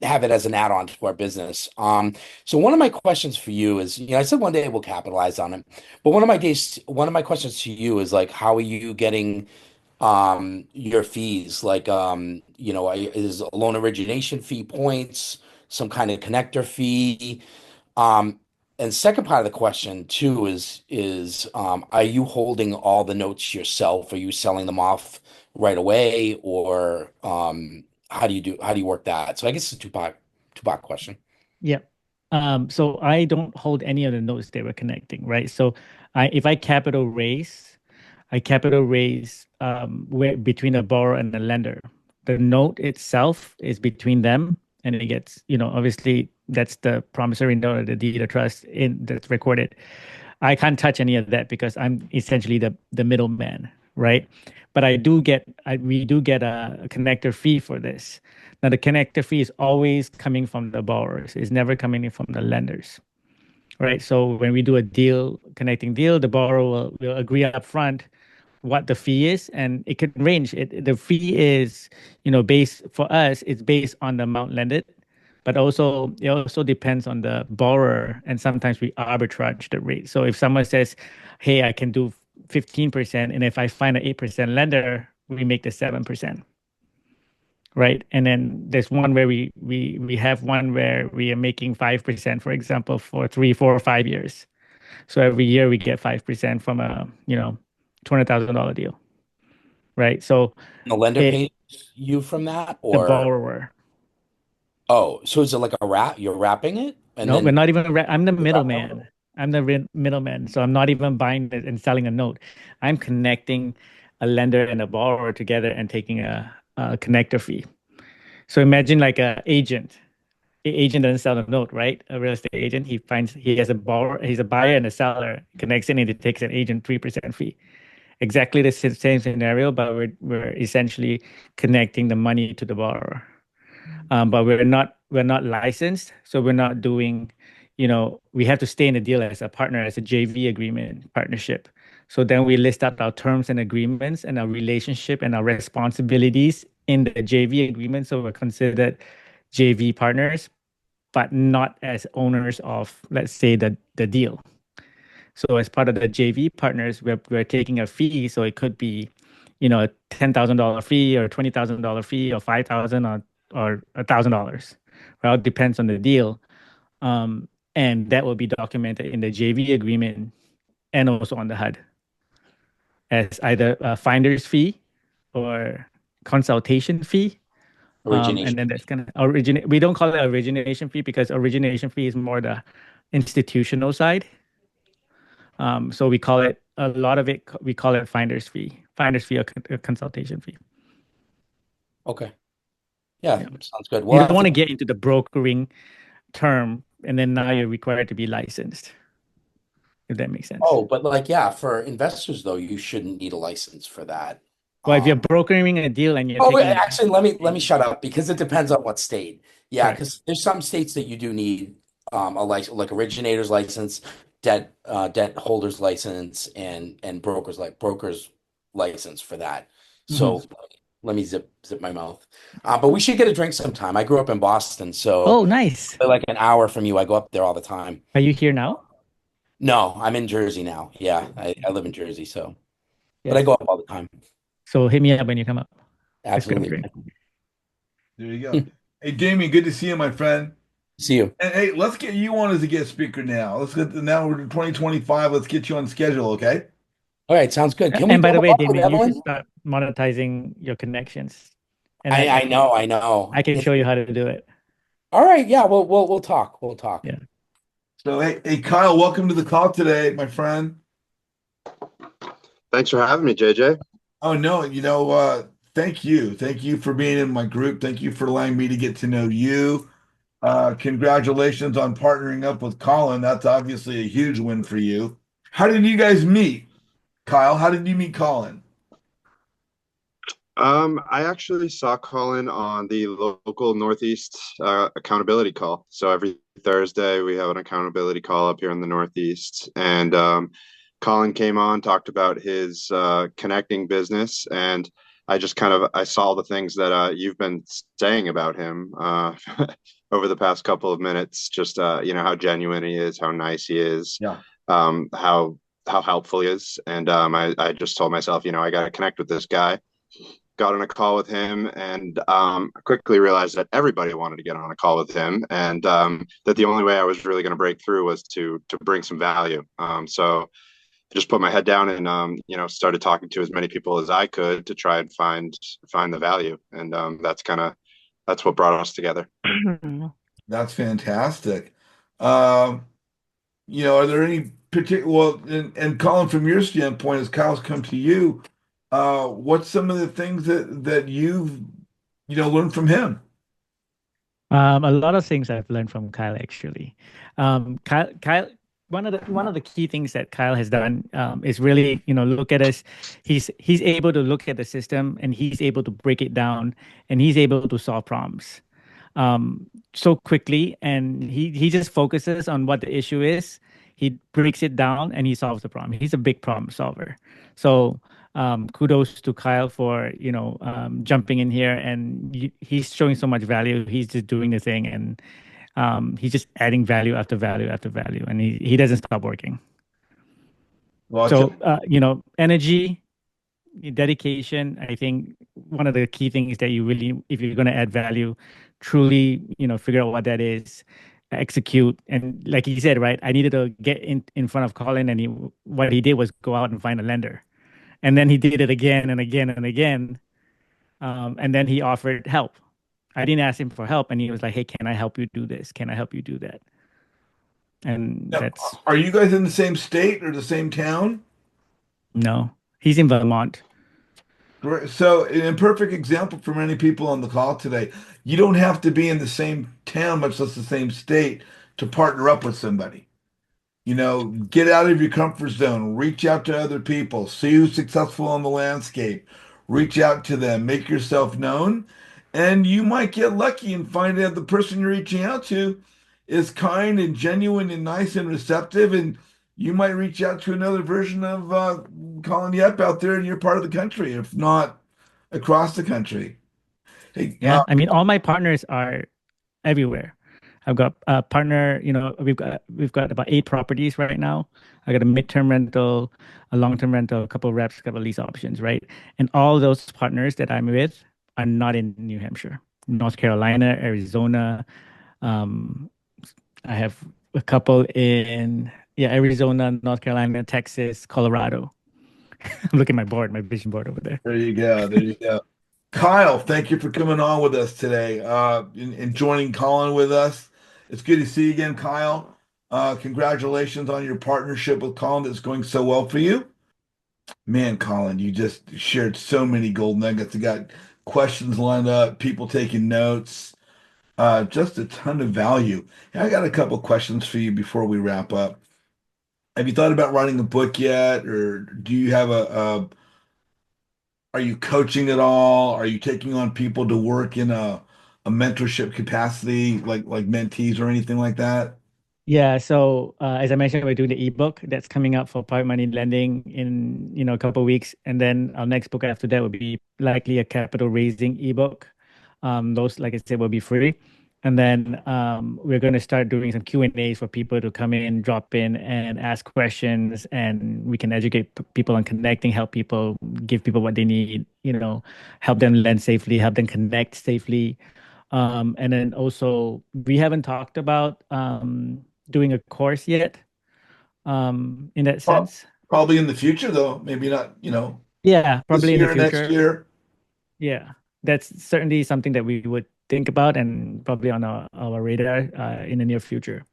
have it as an add-on to our business. So one of my questions for you is, I said one day we'll capitalize on it, but one of my questions to you is like, how are you getting your fees? Like, is a loan origination fee points, some kind of connector fee? Um, and second part of the question too is are you holding all the notes yourself? Are you selling them off right away, or how do you work that? So I guess it's a two part question. Yeah. So I don't hold any of the notes they were connecting, right? So if I capital raise where between a borrower and a lender. The note itself is between them, and it gets, obviously that's the promissory note or the deed of trust in that's recorded. I can't touch any of that because I'm essentially the middleman, right? But we do get a connector fee for this. Now the connector fee is always coming from the borrowers. It's never coming in from the lenders. right? So when we do a deal, connecting deal, the borrower will agree up front what the fee is, and it could range. The fee is, based for us, it's based on the amount lended, but also it also depends on the borrower, and sometimes we arbitrage the rate. So if someone says, "Hey, I can do 15%," and if I find an 8% lender, we make the 7%. Right. And then there's one where we have one where we are making 5%, for example, for 3, 4, or 5 years. So every year we get 5% from a, $200,000 deal. Right. So The lender it, pays you from that, the or borrower. oh, so is it like a wrap? You're wrapping it, and No, we're then not even, I'm the you wrap it middleman. up? I'm the middleman. So I'm not even buying it and selling a note. I'm connecting a lender and a borrower together and taking a connector fee. So imagine like a agent. Agent doesn't sell a note, right? A real estate agent, he has a borrower, he's a buyer and a seller, connects in and it takes an agent 3% fee. Exactly the same scenario, but we're essentially connecting the money to the borrower. But we're not licensed, so we're not doing, we have to stay in the deal as a partner, as a JV agreement partnership. So then we list out our terms and agreements and our relationship and our responsibilities in the JV agreement. So we're considered JV partners, but not as owners of, let's say, the deal. So as part of the JV partners, we're taking a fee. So it could be, a $10,000 fee or $20,000 fee or 5,000 or $1,000. Well, it depends on the deal. And that will be documented in the JV agreement and also on the HUD as either a finder's fee or consultation fee. And Origination. then that's gonna originate. We don't call it origination fee because origination fee is more the institutional side. So we call it a lot of it. We call it finder's fee or a consultation fee. Okay. Yeah, Yeah. sounds good. You Well, don't want to get into the brokering term, and then now you're required to be licensed. If that makes sense. oh, but like, yeah, for investors though, you shouldn't need a license for that. Well, if you're Um, brokering a deal and you're oh, wait, taking, actually, let me shut up because it depends on what state. Yeah, correct. because there's some states that you do need a license, like originator's license, debt holder's license, and brokers license for that. Mhm. So let me zip my mouth. But we should get a drink sometime. I grew up in Boston, so Oh, nice. like an hour from you. I go up there all the time. Are you here now? No, I'm in Jersey now. Yeah, I live in Jersey, so but I Yeah. go up all the time. So hit me up when you come up. Let's grab a Absolutely. drink. There you go. Hey, Damien, good to see you, my friend. See you. And hey, let's get you on as a guest speaker now. Now we're in 2025. Let's get you on schedule, okay? All right, sounds good. Can we And by the double way, up with Damien, you should Evelyn? start monetizing your connections. And I know, I know. I can show you how to do it. All right, yeah, we'll talk. We'll talk. Yeah. So hey, Kyle, welcome to the call today, my friend. Thanks for having me, JJ. Oh no, thank you. Thank you for being in my group. Thank you for allowing me to get to know you. Congratulations on partnering up with Colin. That's obviously a huge win for you. How did you guys meet? Kyle, how did you meet Colin? I actually saw Colin on the local Northeast accountability call. So every Thursday we have an accountability call up here in the Northeast, and Colin came on, talked about his connecting business, and I saw the things that you've been saying about him over the past couple of minutes. Just how genuine he is, how nice he is, Yeah. How helpful he is, and I just told myself, I got to connect with this guy. Got on a call with him, and quickly realized that everybody wanted to get on a call with him, and that the only way I was really going to break through was to bring some value. So I just put my head down and started talking to as many people as I could to try and find the value, and that's what brought us together. That's fantastic. Are there any particular, well, and Colin, from your standpoint, as Kyle's come to you, what's some of the things that you've learned from him? A lot of things I've learned from Kyle actually. Kyle, one of the key things that Kyle has done is really, look at us. He's able to look at the system and he's able to break it down and he's able to solve problems so quickly, and he just focuses on what the issue is, he breaks it down and he solves the problem. He's a big problem solver. So kudos to Kyle for jumping in here, and he's showing so much value. He's just doing the thing, and he's just adding value after value after value, and he doesn't stop working. Well, So energy, dedication. I think one of the key things that you really, if you're going to add value, truly, figure out what that is, execute. And like he said, right, I needed to get in front of Colin, and what he did was go out and find a lender. And then he did it again and again and again. And then he offered help. I didn't ask him for help, and he was like, "Hey, can I help you do this? Can I help you do that?" And now, that's are you guys in the same state or the same town? no, he's in Vermont. So, an imperfect example for many people on the call today, you don't have to be in the same town, much less the same state, to partner up with somebody. Get out of your comfort zone, reach out to other people, see who's successful on the landscape, reach out to them, make yourself known, and you might get lucky and find out the person you're reaching out to is kind and genuine and nice and receptive, and you might reach out to another version of Colin Yeap out there in your part of the country, if not across the country. Hey, Yeah, I mean, all my partners are everywhere. I've got a partner, we've got about 8 properties right now. I got a midterm rental, a long-term rental, a couple of reps, a couple of lease options, right? And all those partners that I'm with are not in New Hampshire, North Carolina, Arizona. Um, I have a couple in Arizona, North Carolina, Texas, Colorado. I'm looking at my board, my vision board over there. there you go. There you go. Kyle, thank you for coming on with us today and joining Colin with us. It's good to see you again, Kyle. Congratulations on your partnership with Colin that's going so well for you. Man, Colin, you just shared so many gold nuggets. You got questions lined up, people taking notes, just a ton of value. And I got a couple questions for you before we wrap up. Have you thought about writing a book yet, or do you have are you coaching at all? Are you taking on people to work in a mentorship capacity, like mentees or anything like that? Yeah, so as I mentioned, we're doing the ebook that's coming out for private money lending in a couple of weeks, and then our next book after that will be likely a capital raising ebook. Those, like I said, will be free, and then we're going to start doing some Q&As for people to come in, drop in, and ask questions, and we can educate people on connecting, help people, give people what they need, help them lend safely, help them connect safely. And then also, we haven't talked about doing a course yet, in that Prob- sense. Probably in the future, though. Maybe not, Yeah, this probably in the year, next future. year. Yeah, that's certainly something that we would think about and probably on our radar in the near future.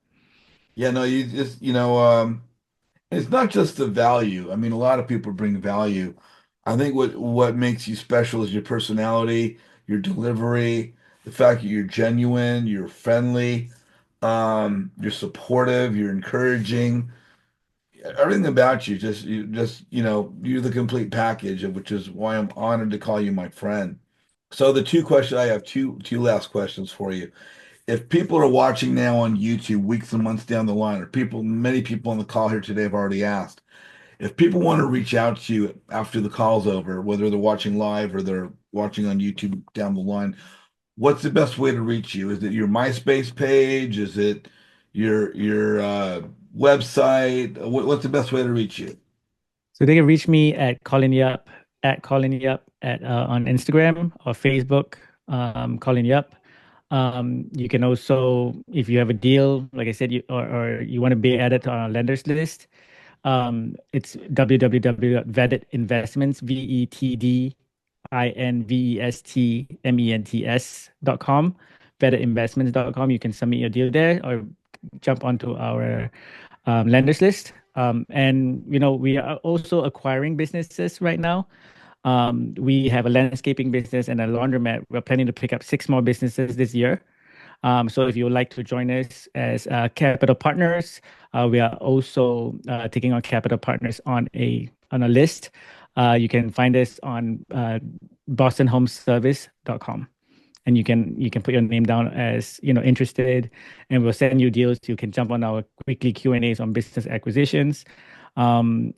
Yeah, no, you just, it's not just the value. I mean, a lot of people bring value. I think what makes you special is your personality, your delivery, the fact that you're genuine, you're friendly, you're supportive, you're encouraging. Everything about you're the complete package, which is why I'm honored to call you my friend. So the two questions I have two last questions for you. If people are watching now on YouTube weeks and months down the line, or many people on the call here today have already asked, if people want to reach out to you after the call's over, whether they're watching live or they're watching on YouTube down the line, what's the best way to reach you? Is it your MySpace page? Is it your website? What's the best way to reach you? So they can reach me at Colin Yeap, on Instagram or Facebook, Colin Yeap. You can also, if you have a deal, like I said, or you want to be added to our lenders list, it's www.vetedinvestments, VETDINVESTMENTS.com, vetedinvestments.com. You can submit your deal there or jump onto our lenders list. And we are also acquiring businesses right now. We have a landscaping business and a laundromat. We're planning to pick up 6 more businesses this year. So if you would like to join us as capital partners, we are also taking on capital partners on a list. You can find us on bostonhomeservice.com. and you can put your name down as interested, and we'll send you deals. You can jump on our weekly Q&As on business acquisitions, and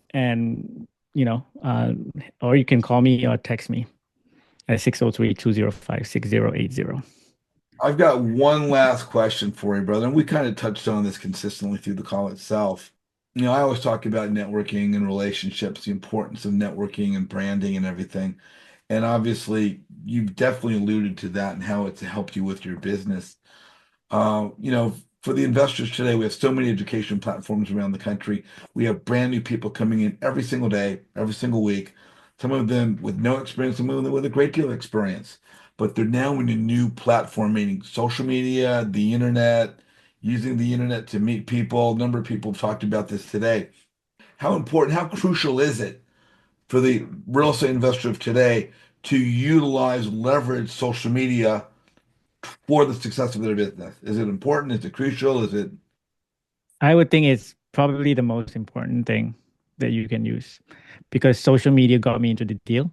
or you can call me or text me at 603-205-6080. I've got one last question for you, brother. And we kind of touched on this consistently through the call itself. I always talk about networking and relationships, the importance of networking and branding and everything. And obviously, you've definitely alluded to that and how it's helped you with your business. For the investors today, we have so many education platforms around the country. We have brand new people coming in every single day, every single week. Some of them with no experience, some of them with a great deal of experience. But they're now in a new platform, meaning social media, the internet, using the internet to meet people. A number of people have talked about this today. How important, how crucial is it for the real estate investor of today to utilize, leverage social media for the success of their business? Is it important? Is it crucial? Is it? I would think it's probably the most important thing that you can use, because social media got me into the deal.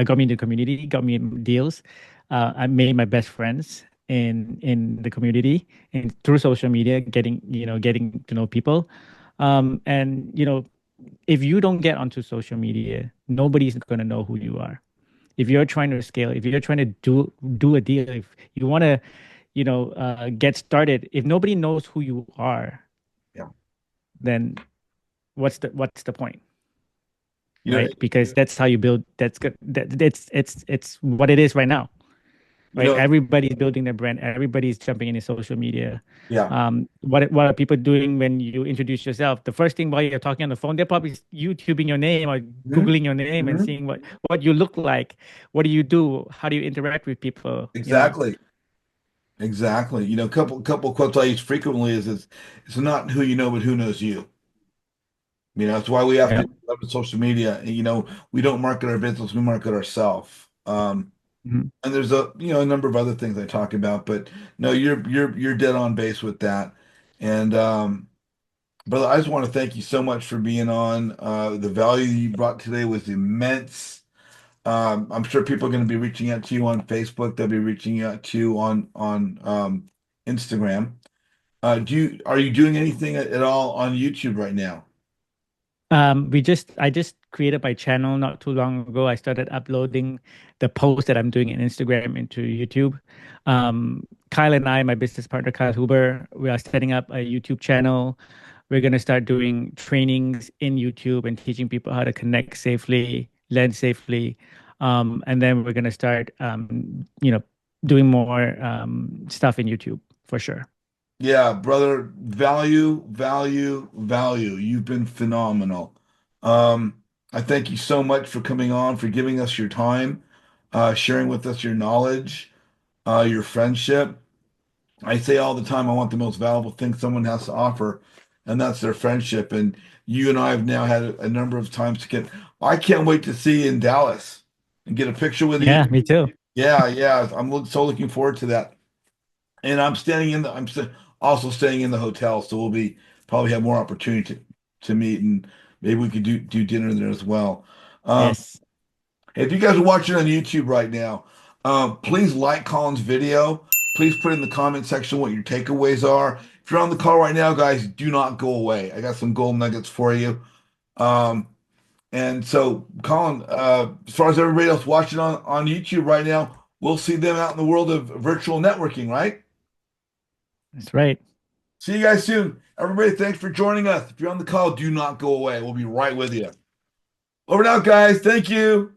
Got me into the community, got me deals. I made my best friends in the community, and through social media, getting to know people. And if you don't get onto social media, nobody's gonna know who you are. If you're trying to scale, if you're trying to do a deal, if you want to, get started, if nobody knows who you are, Yeah. then what's the point? You know, Right? Because that's how you build. That's good. It's what it is right now. Right? Everybody's building their brand. Everybody's jumping into social media. Yeah. What are people doing when you introduce yourself? The first thing while you're talking on the phone, they're probably YouTubing your name or Googling your name and seeing what you look like. What do you do? How do you interact with people? Exactly. Exactly. A couple quotes I use frequently is it's not who you know, but who knows you. That's why we have Yeah. to leverage social media. We don't market our business, we market ourselves. Mhm. And there's a number of other things I talk about, but no, you're dead on base with that. And brother, I just want to thank you so much for being on. The value you brought today was immense. I'm sure people are going to be reaching out to you on Facebook. They'll be reaching out to you on Instagram. Are you doing anything at all on YouTube right now? I just created my channel not too long ago. I started uploading the posts that I'm doing in Instagram into YouTube. Kyle and I, my business partner Kyle Huber, we are setting up a YouTube channel. We're gonna start doing trainings in YouTube and teaching people how to connect safely, lend safely, and then we're gonna start, doing more stuff in YouTube for sure. Yeah, brother, value, value, value. You've been phenomenal. I thank you so much for coming on, for giving us your time, sharing with us your knowledge, your friendship. I say all the time, I want the most valuable thing someone has to offer, and that's their friendship. And you and I have now had a number of times to get. I can't wait to see you in Dallas and get a picture with you. Yeah, me too. Yeah, yeah, so looking forward to that. And also staying in the hotel, so we'll be probably have more opportunity to meet, and maybe we could do dinner there as well. Um, Yes. if you guys are watching on YouTube right now, please like Colin's video. Please put in the comment section what your takeaways are. If you're on the call right now, guys, do not go away. I got some gold nuggets for you. Um, and so, Colin, as far as everybody else watching on YouTube right now, we'll see them out in the world of virtual networking, right? That's right. See you guys soon. Everybody, thanks for joining us. If you're on the call, do not go away. We'll be right with you. Over and out, guys. Thank you.